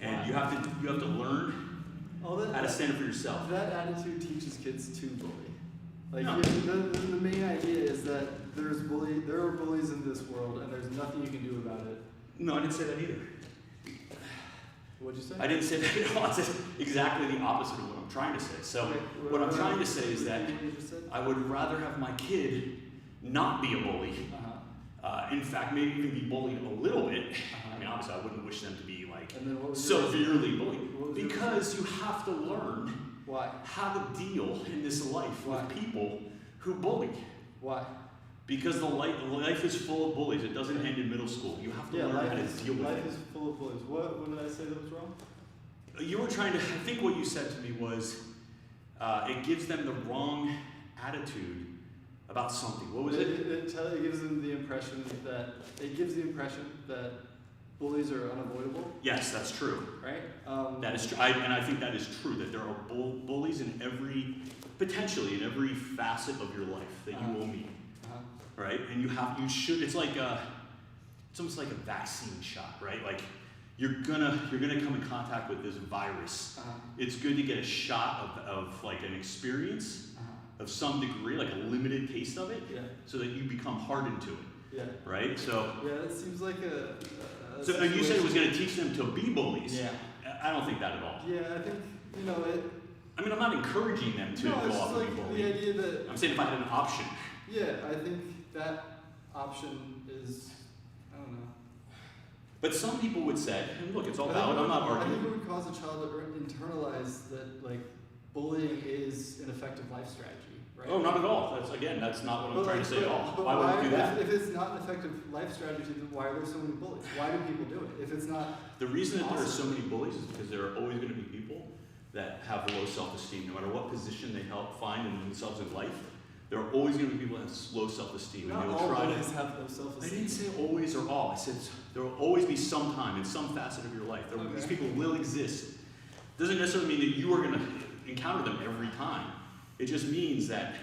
And you have to learn how to stand up for yourself. That attitude teaches kids to bully. Like No. the main idea is that there are bullies in this world and there's nothing you can do about it. No, I didn't say that either. What'd you say? I didn't say that at all. I said exactly the opposite of what I'm trying to say. So what I'm trying to say is that I would rather have my kid not be a bully. In fact, maybe even be bullied a little bit. I mean, obviously, I wouldn't wish them to be like severely bullied. Because you have to learn how to deal in this life with people who bully. Why? Because life is full of bullies. It doesn't end in middle school. You have to learn how to deal with it. Life is full of bullies. What did I say that was wrong? You were trying to, I think what you said to me was, it gives them the wrong attitude about something. What was it? It gives them the impression that bullies are unavoidable. Yes, that's true. Right? That is true. I think that is true, that there are bullies potentially in every facet of your life that you will meet. Right? And it's almost like a vaccine shot, right? Like you're gonna come in contact with this virus. It's good to get a shot of like an experience of some degree, like a limited taste of it, so that you become hardened to it. Yeah. Right? So it seems like so you said it was gonna teach them to be bullies. Yeah. I don't think that at all. Yeah, I think I mean, I'm not encouraging them to go off and be bullied. The idea that I'm saying if I had an option. Yeah, I think that option is, I don't know. But some people would say, and look, it's all valid, I'm not arguing. I think it would cause a child to internalize that, like, bullying is an effective life strategy, right? Oh, not at all. That's not what I'm trying to say at all. But why would we do that? If it's not an effective life strategy, then why are there so many bullies? Why do people do it? If it's not the reason that there are so many bullies is because there are always going to be people that have low self-esteem, no matter what position they find in themselves in life. There are always going to be people that have low self-esteem. Not all bullies have low self-esteem. I didn't say always or all. I said there will always be some time in some facet of your life. These people will exist. Doesn't necessarily mean that you are going to encounter them every time. It just means that,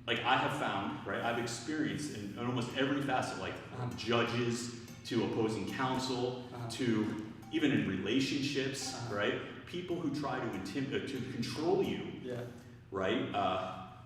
like I have found, right? I've experienced in almost every facet, like judges to opposing counsel to even in relationships, right? People who try to control you, right?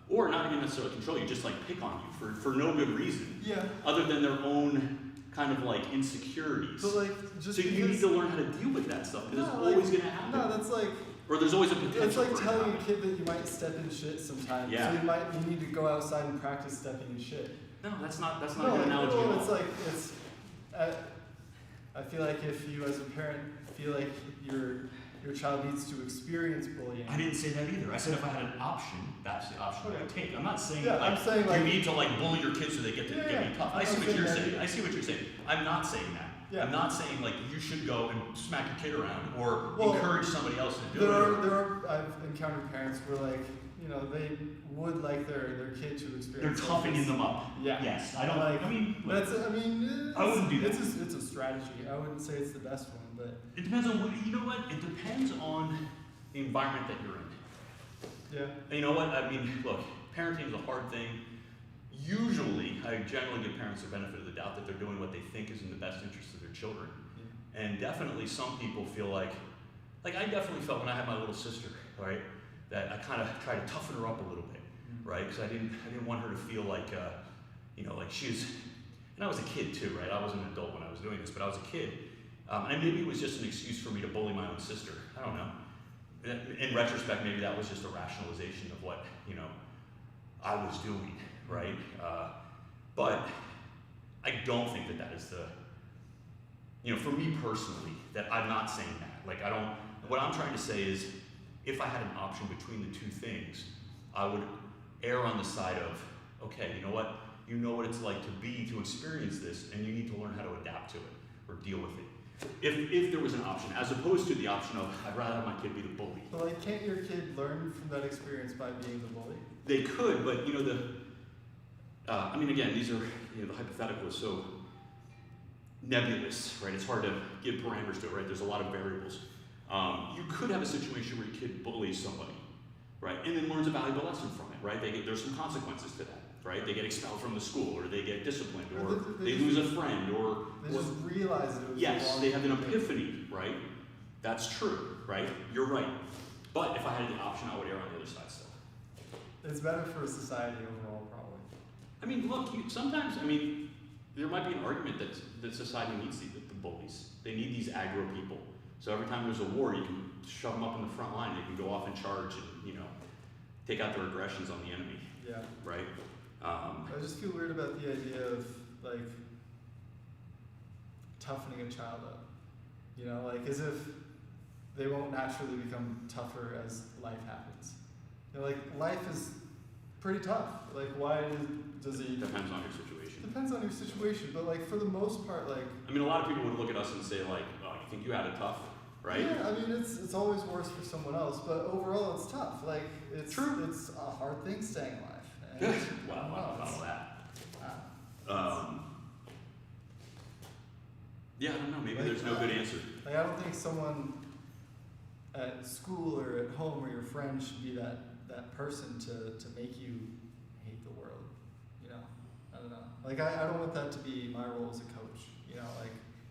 Or not even necessarily control you, just like pick on you for no good reason. Yeah. Other than their own kind of like insecurities. So like, just so you need to learn how to deal with that stuff because it's always going to happen. No, that's like. Or there's always a potential. It's like telling a kid that you might step in shit sometimes. Yeah. So you need to go outside and practice stepping in shit. No, that's not a good analogy at all. It's like I feel like if you as a parent feel like your child needs to experience bullying. I didn't say that either. I said if I had an option, that's the option I would take. I'm not saying you need to like bully your kids so they get to be tough. I see what you're saying. I see what you're saying. I'm not saying that. Yeah. I'm not saying like you should go and smack your kid around or encourage somebody else to do it. I've encountered parents where like, they would like their kid to experience. They're toughing them up. Yeah. Yes. I don't like. I wouldn't do that. It's a strategy. I wouldn't say it's the best one, but it depends on what. You know what? It depends on the environment that you're in. Yeah. And you know what? I mean, look, parenting is a hard thing. usually, I generally give parents the benefit of the doubt that they're doing what they think is in the best interest of their children. Yeah. And definitely some people feel like I definitely felt when I had my little sister, right, that I kind of tried to toughen her up a little bit, right, because I didn't want her to feel like, like she was, and I was a kid too, right, I wasn't an adult when I was doing this, but I was a kid, and maybe it was just an excuse for me to bully my own sister, I don't know. In retrospect, maybe that was just a rationalization of what, I was doing, right? But I don't think that is the, for me personally, that I'm not saying that. Like, what I'm trying to say is, if I had an option between the two things, I would err on the side of, okay, you know what? You know what it's like to experience this, and you need to learn how to adapt to it or deal with it. If there was an option, as opposed to the option of, I'd rather have my kid be the bully. But can't your kid learn from that experience by being the bully? They could, but again, these are, the hypothetical is so nebulous, right? It's hard to give parameters to it, right? There's a lot of variables. You could have a situation where your kid bullies somebody, right? And then learns a valuable lesson from it, right? There's some consequences to that, right? They get expelled from the school, or they get disciplined, or they lose a friend, or they just realize it was yes, they have an epiphany, right? That's true, right? You're right. But if I had the option, I would err on the other side still. It's better for society overall, probably. I mean, look, sometimes, there might be an argument that society needs the bullies. They need these aggro people. So every time there's a war, you can shove them up in the front line. They can go off and charge and, take out their aggressions on the enemy. Yeah. Right? I just feel weird about the idea of, toughening a child up. As if they won't naturally become tougher as life happens. Life is pretty tough. Why does it... Depends on your situation. Depends on your situation, but for the most part, a lot of people would look at us and say, oh, you think you had it tough, right? Yeah, it's always worse for someone else, but overall it's tough. It's true. It's a hard thing staying alive. Wow, I don't know that. Yeah, I don't know. Maybe there's no good answer. I don't think someone at school or at home or your friend should be that person to make you hate the world. I don't know. I don't want that to be my role as a coach.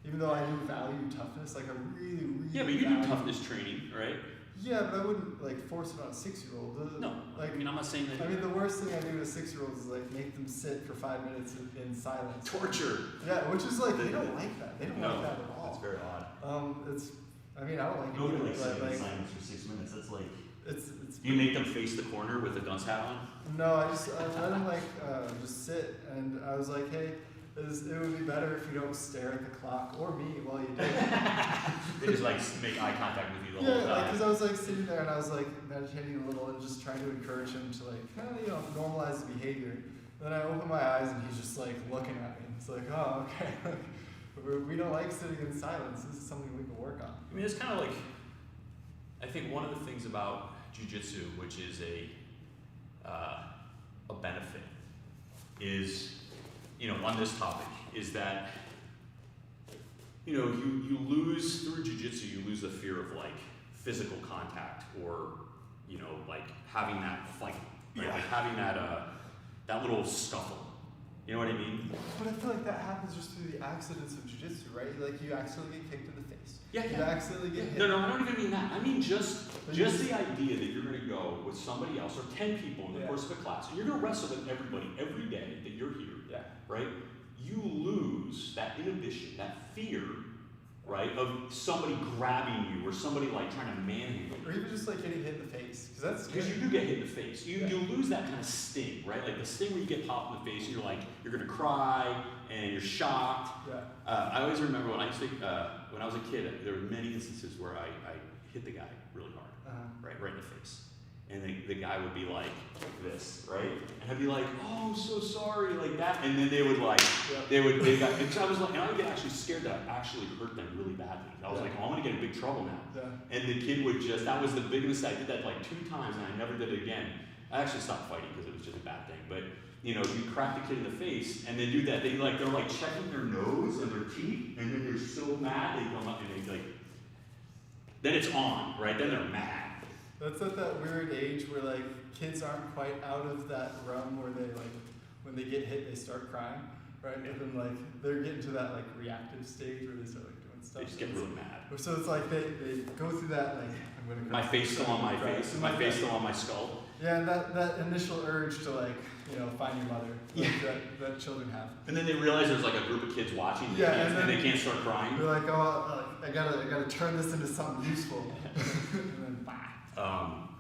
Even though I do value toughness, I really, really yeah, but you do toughness training, right? Yeah, but I wouldn't force it on a 6-year-old. No, I'm not saying that. The worst thing I do to 6-year-olds is make them sit for 5 minutes in silence. Torture. Yeah, which is they don't like that. They don't like that at all. That's very odd. I don't like it. Nobody likes sitting in silence for 6 minutes. That's it's. Do you make them face the corner with a dunce hat on? No, I let them just sit, and I was like, hey. It would be better if you don't stare at the clock or me while you do it. They just make eye contact with you the whole time. Yeah, because I was sitting there and I was meditating a little and just trying to encourage him to normalize the behavior. Then I open my eyes and he's just looking at me. It's oh, okay. We don't like sitting in silence. This is something we can work on. It's kind of I think one of the things about jiu-jitsu, which is a benefit, is on this topic, is that, you lose, through jiu-jitsu, you lose the fear of, physical contact or, having that fight, right? Yeah. Having that little scuffle. You know what I mean? But I feel that happens just through the accidents of jiu-jitsu, right? You accidentally get kicked in the face. Yeah. You accidentally get hit. No, I don't even mean that. I mean just the idea that you're going to go with somebody else or 10 people in the course of a class, and you're going to wrestle with everybody every day that you're here. Yeah. Right? You lose that inhibition, that fear, right, of somebody grabbing you or somebody trying to manhandle you. Or even just getting hit in the face, because you do get hit in the face. You lose that kind of sting, right? The sting where you get popped in the face and you're gonna cry and you're shocked. Yeah. I always remember when I was a kid, there were many instances where I hit the guy really hard, right in the face. And the guy would be like this, right? And I'd be like, oh, so sorry, like that. And then they would because I was and I would get actually scared that I actually hurt them really badly. I was oh, I'm gonna get in big trouble now. Yeah. And the kid would that was the biggest, I did that 2 times and I never did it again. I actually stopped fighting because it was just a bad thing. But, you crack the kid in the face and they do that. They're checking their nose and their teeth and then they're so mad, they come up and they then it's on, right? Then they're mad. That's at that weird age where kids aren't quite out of that realm where they when they get hit, they start crying, right? Yeah. But then like they're getting to that like reactive stage where they start like doing stuff. They just get really mad. So it's like they go through that like I'm gonna cry. My face still on my face. My face still on my skull. Yeah, and that initial urge to like find your mother that children have. And then they realize there's like a group of kids watching. And they can't start crying. They're like, oh, I gotta turn this into something useful. And then bye.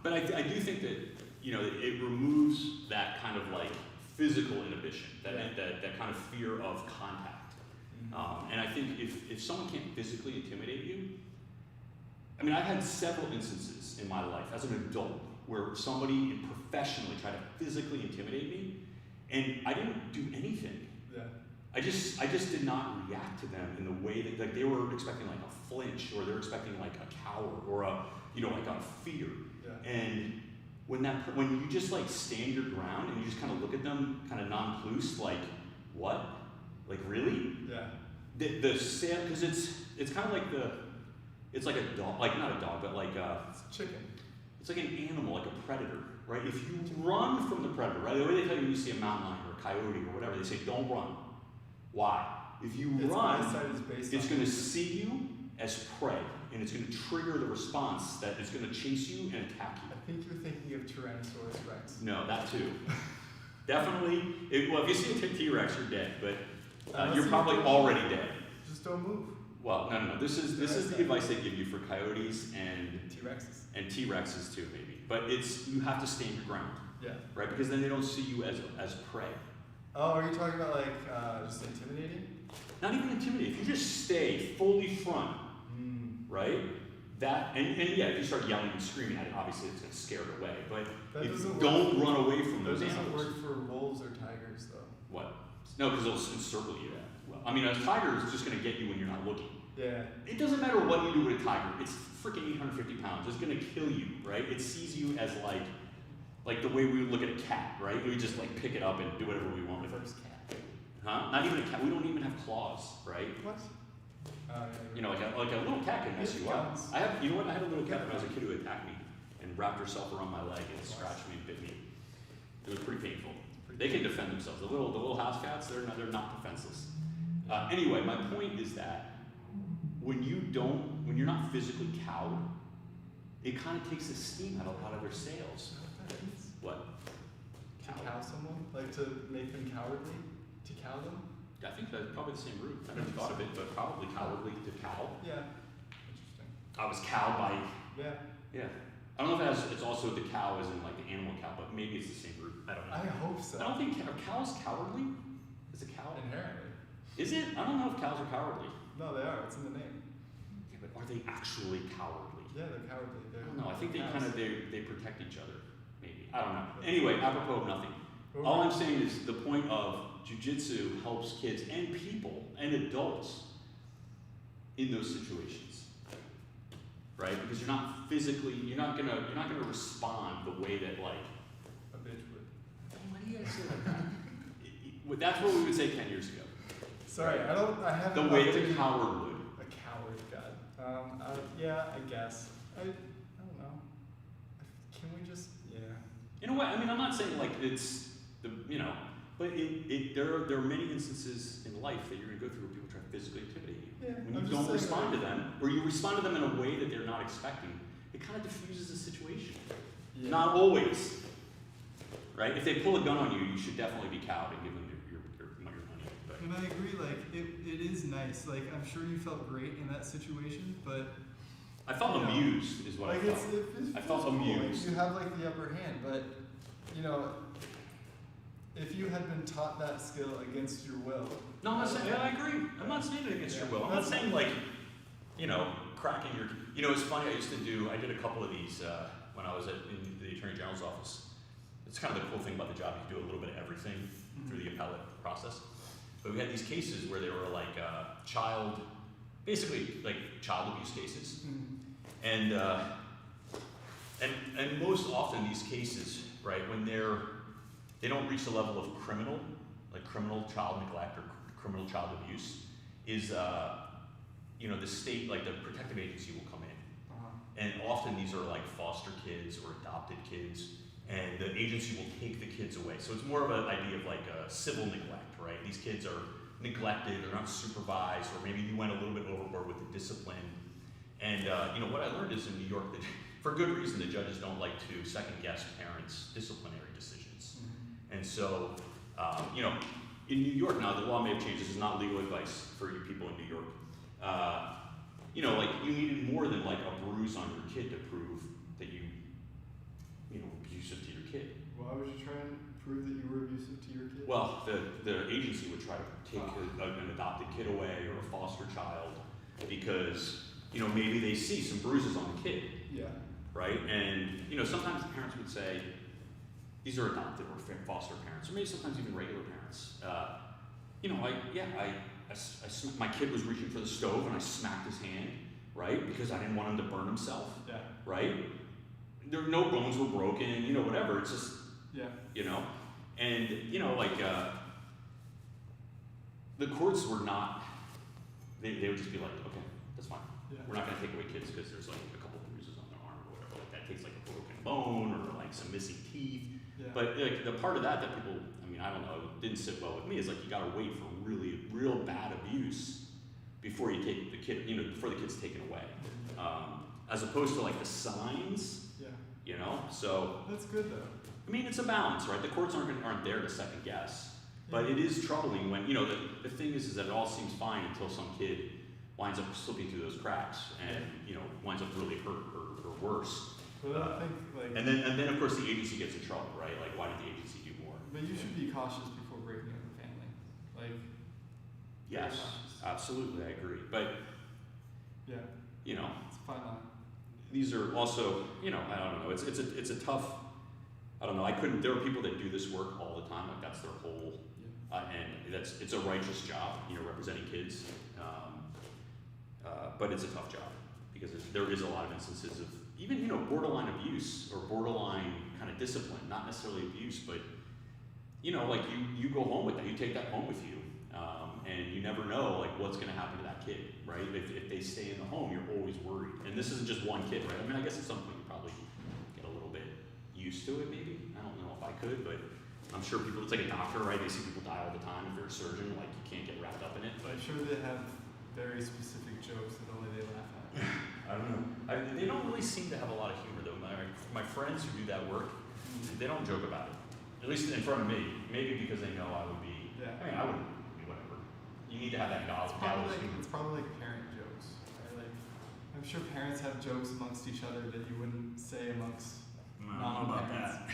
But I do think that it removes that kind of like physical inhibition, that kind of fear of contact. Mm-hmm. And I think if someone can't physically intimidate you, I mean, I've had several instances in my life as an adult where somebody professionally tried to physically intimidate me, and I didn't do anything. Yeah. I just did not react to them in the way that like they were expecting like a flinch, or they're expecting like a cower, or a like a fear. Yeah. And when you just like stand your ground and you just kind of look at them kind of nonplussed, like what, like really? Yeah. The sale, because it's kind of like it's like a dog, like not a dog, but like It's a chicken. it's like an animal, like a predator, right? If you run from the predator, right? The way they tell you when you see a mountain lion or a coyote or whatever, they say don't run. Why? If you run, it's going to see you as prey, and it's going to trigger the response that it's going to chase you and attack you. I think you're thinking of Tyrannosaurus Rex. No, that too. Definitely. Well, if you see a T-Rex, you're dead, but you're probably already dead. Just don't move. Well, no. This is the advice they give you for coyotes and T-Rexes. And T-Rexes too, maybe. But you have to stand your ground, Yeah. right? Because then they don't see you as prey. Oh, are you talking about like just intimidating? Not even intimidating. If you just stay fully front, right? That and yeah, if you start yelling and screaming at it, obviously it's going to scare it away. But don't run away from those animals. That doesn't work for wolves or tigers, though. What? No, because they'll encircle you. Well, I mean, a tiger is just going to get you when you're not looking. Yeah. It doesn't matter what you do with a tiger. It's freaking 850 pounds. It's going to kill you, right? It sees you as like the way we would look at a cat, right? We would just like pick it up and do whatever we want with it. Cat. Huh? Not even a cat. We don't even have claws, right? What? Like a little cat can mess you up. I had a little cat when I was a kid who attacked me and wrapped herself around my leg and scratched me and bit me. It was pretty painful. They can defend themselves. The little house cats, they're not defenseless. Anyway, my point is that when you're not physically cowed, it kind of takes the steam out of their sails. What? To cow someone? Like to make them cowardly? To cow them? I think that's probably the same root. I never thought of it, but probably cowardly to cow. Yeah. Interesting. I was cowed by. Yeah. Yeah. I don't know if it's also the cow as in like the animal cow, but maybe it's the same root. I don't know. I hope so. I don't think are cows cowardly. Is a cow? Inherently. Is it? I don't know if cows are cowardly. No, they are. It's in the name. Yeah, but are they actually cowardly? Yeah, they're cowardly. I don't know. I think they protect each other. Maybe. I don't know. Anyway, apropos of nothing. All I'm saying is the point of jiu-jitsu helps kids and people and adults in those situations, right? Because you're not gonna respond the way that like a bitch would. Why do you guys say like that? That's what we would say 10 years ago. Sorry, I haven't. The way that a coward would. A coward, God. Yeah, I guess. I don't know. Can we just? Yeah. In a way, I mean, I'm not saying like it's but there are many instances in life that you're going to go through where people try to physically intimidate you. Yeah, when you don't respond to them, or you respond to them in a way that they're not expecting, it kind of diffuses the situation. Yeah. Not always, right? If they pull a gun on you, you should definitely be cowed and give them your money. But. And I agree. Like it is nice. Like I'm sure you felt great in that situation, but. I felt amused, is what like I felt. I felt amused. Like you have like the upper hand, but if you had been taught that skill against your will. No, I'm not saying. I agree. I'm not saying it against your will. I'm not saying like, cracking your. It's funny. I did a couple of these when I was in the Attorney General's office. It's kind of the cool thing about the job. You do a little bit of everything through the appellate process. But we had these cases where they were like basically like child abuse cases. And most often these cases, right, when they don't reach the level of criminal child neglect or criminal child abuse, is the state, like the protective agency will come in. And often these are like foster kids or adopted kids, and the agency will take the kids away. So it's more of an idea of like a civil neglect, right? These kids are neglected, they're not supervised, or maybe you went a little bit overboard with the discipline. And you know, what I learned is in New York, that for good reason, the judges don't like to second guess parents' disciplinary decisions. And so, you know, in New York now, the law may have changed. This is not legal advice for you people in New York. You know, like you needed more than like a bruise on your kid to prove that you know, abusive to your kid. Why would you try and prove that you were abusive to your kid? Well, the agency would try to take an adopted kid away or a foster child because, you know, maybe they see some bruises on the kid. Yeah. Right? And, you know, sometimes the parents would say, these are adopted or foster parents, or maybe sometimes even regular parents. You know, my kid was reaching for the stove and I smacked his hand, right? Because I didn't want him to burn himself. Yeah. Right? There no bones were broken, you know, whatever. It's just, yeah. You know, and you know, like the courts were not. They would just be like, okay, that's fine. Yeah. We're not going to take away kids because there's like a couple bruises on their arm or whatever. Like that takes like a broken bone or like some missing teeth. Yeah. But like the part of that people, I mean, I don't know, didn't sit well with me is like you got to wait for really real bad abuse before you take the kid, you know, before the kid's taken away, as opposed to like the signs. Yeah. You know, so that's good though. I mean, it's a balance, right? The courts aren't there to second guess, but it is troubling when, you know, the thing is that it all seems fine until some kid winds up slipping through those cracks and, you know, winds up really hurt or worse. But I think like. And then of course the agency gets in trouble, right? Like, why didn't the agency do more? But you should be cautious before breaking up a family. Like. Yes, absolutely, I agree. But, yeah, you know, it's a fine line. these are also, you know, I don't know. It's a tough. I don't know. There are people that do this work all the time. Like that's their whole, and it's a righteous job. You know, representing kids. But it's a tough job because there is a lot of instances of even, you know, borderline abuse or borderline kind of discipline. Not necessarily abuse, but you know, like you go home with that. You take that home with you, and you never know like what's going to happen to that kid, right? If they stay in the home, you're always worried. And this isn't just one kid, right? I mean, I guess at some point you probably get a little bit used to it, maybe. I don't know if I could, but I'm sure people, it's like a doctor, right? They see people die all the time. If you're a surgeon, like you can't get wrapped up in it. But I'm sure they have very specific jokes that only they laugh at. I don't know. They don't really seem to have a lot of humor, though. My friends who do that work, they don't joke about it. At least in front of me. Maybe because they know I would be. Yeah. I mean, I wouldn't be whatever. You need to have that It's probably humor. it's probably like parent jokes, right? Like, I'm sure parents have jokes amongst each other that you wouldn't say amongst I don't know about non-parents. that.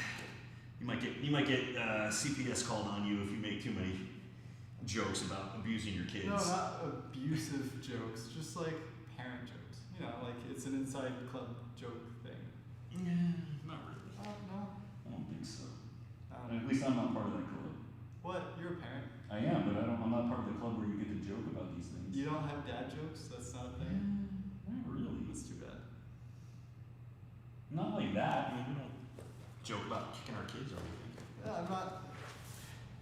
You might get CPS called on you if you make too many jokes about abusing your kids. No, not abusive jokes, just like parent jokes. You know, like it's an inside club joke thing. Yeah, not really. No. I don't think so. I don't know. At least I'm not part of that club. What? You're a parent. I am, but I'm not part of the club where you get to joke about these things. You don't have dad jokes? That's not a thing? Not really. That's too bad. Not like that. I mean, we don't joke about kicking our kids or anything. Yeah, I'm not.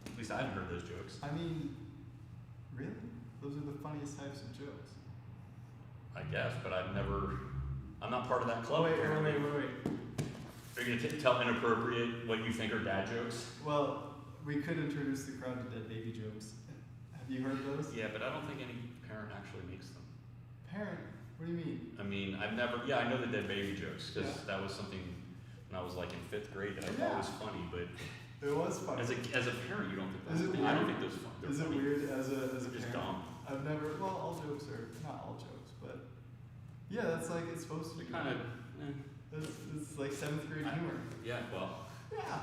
At least I haven't heard those jokes. I mean, really? Those are the funniest types of jokes. I guess, but I'm not part of that club. Wait. apparently. Are you going to tell inappropriate what you think are dad jokes? Well, we could introduce the crowd to dead baby jokes. Have you heard those? Yeah, but I don't think any parent actually makes them. Parent? What do you mean? I mean, I know the dead baby jokes because Yeah. that was something when I was like in 5th grade that I thought was funny, but It was funny. as a parent, you don't think Is that's it funny. I don't weird? think those fun. They're Is it funny. weird as a They're just parent? dumb. I've never. Well, all jokes are not all jokes, but yeah, that's like it's supposed to They be. kind of. It's like 7th grade humor. Yeah, well, Yeah.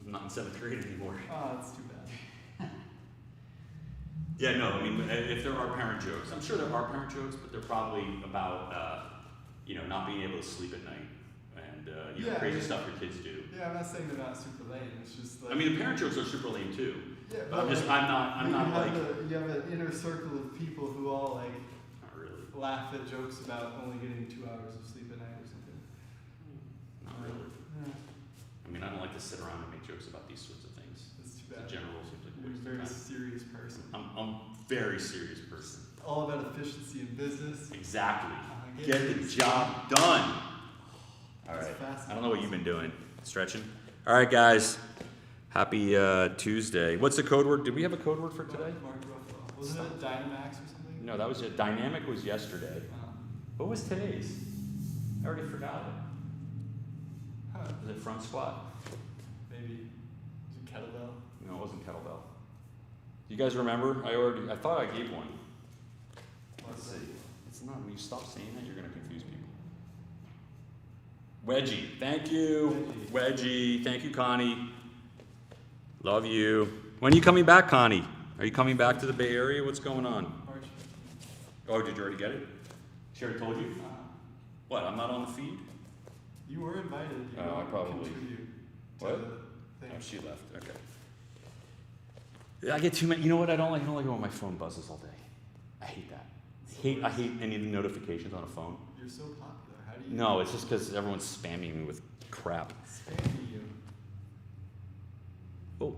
I'm not in 7th grade anymore. Oh, that's too bad. Yeah, no, I mean, if there are parent jokes, I'm sure there are parent jokes, but they're probably about, you know, not being able to sleep at night and, you know, Yeah, crazy yeah. stuff your kids do. Yeah, I'm not saying they're not super lame. It's just like. I mean, the parent jokes are super lame too. Yeah, But I'm not like, you have an inner circle of people who all like not really, laugh at jokes about only getting 2 hours of sleep at night or something. not really. Yeah, I mean, I don't like to sit around and make jokes about these sorts of things. that's too The bad. general seems like a You're a waste very of time. serious person. I'm a very serious person. All about efficiency in business. Exactly. I Get the job done. All That's right. fascinating. I don't know what you've been doing. Stretching. All right, guys. Happy Tuesday. What's the code word? Did we have a code word for today? Mark Ruffalo. Wasn't it Dynamax or something? No, that was it. Dynamic was yesterday. What was today's? I already forgot it. Huh. Was it front squat? Maybe. Is it kettlebell? No, it wasn't kettlebell. You guys remember? I thought I gave one. Let's see. It's not. When you stop saying that, you're gonna confuse people. Wedgie. Thank you. Wedgie. Thank you, Connie. Love you. When are you coming back, Connie? Are you coming back to the Bay Area? What's going on? March. Oh, did you already get it? She already told you? What? I'm not on the feed? You were invited. You Oh, I don't probably- contribute to What? the thing. Oh, she left. Okay. I get too many. You know what I don't like? I don't like it when my phone buzzes all day. I hate that. I hate any of the notifications on a phone. You're so popular. How do you? No, it's just because everyone's spamming me with crap. Spamming you. Oh,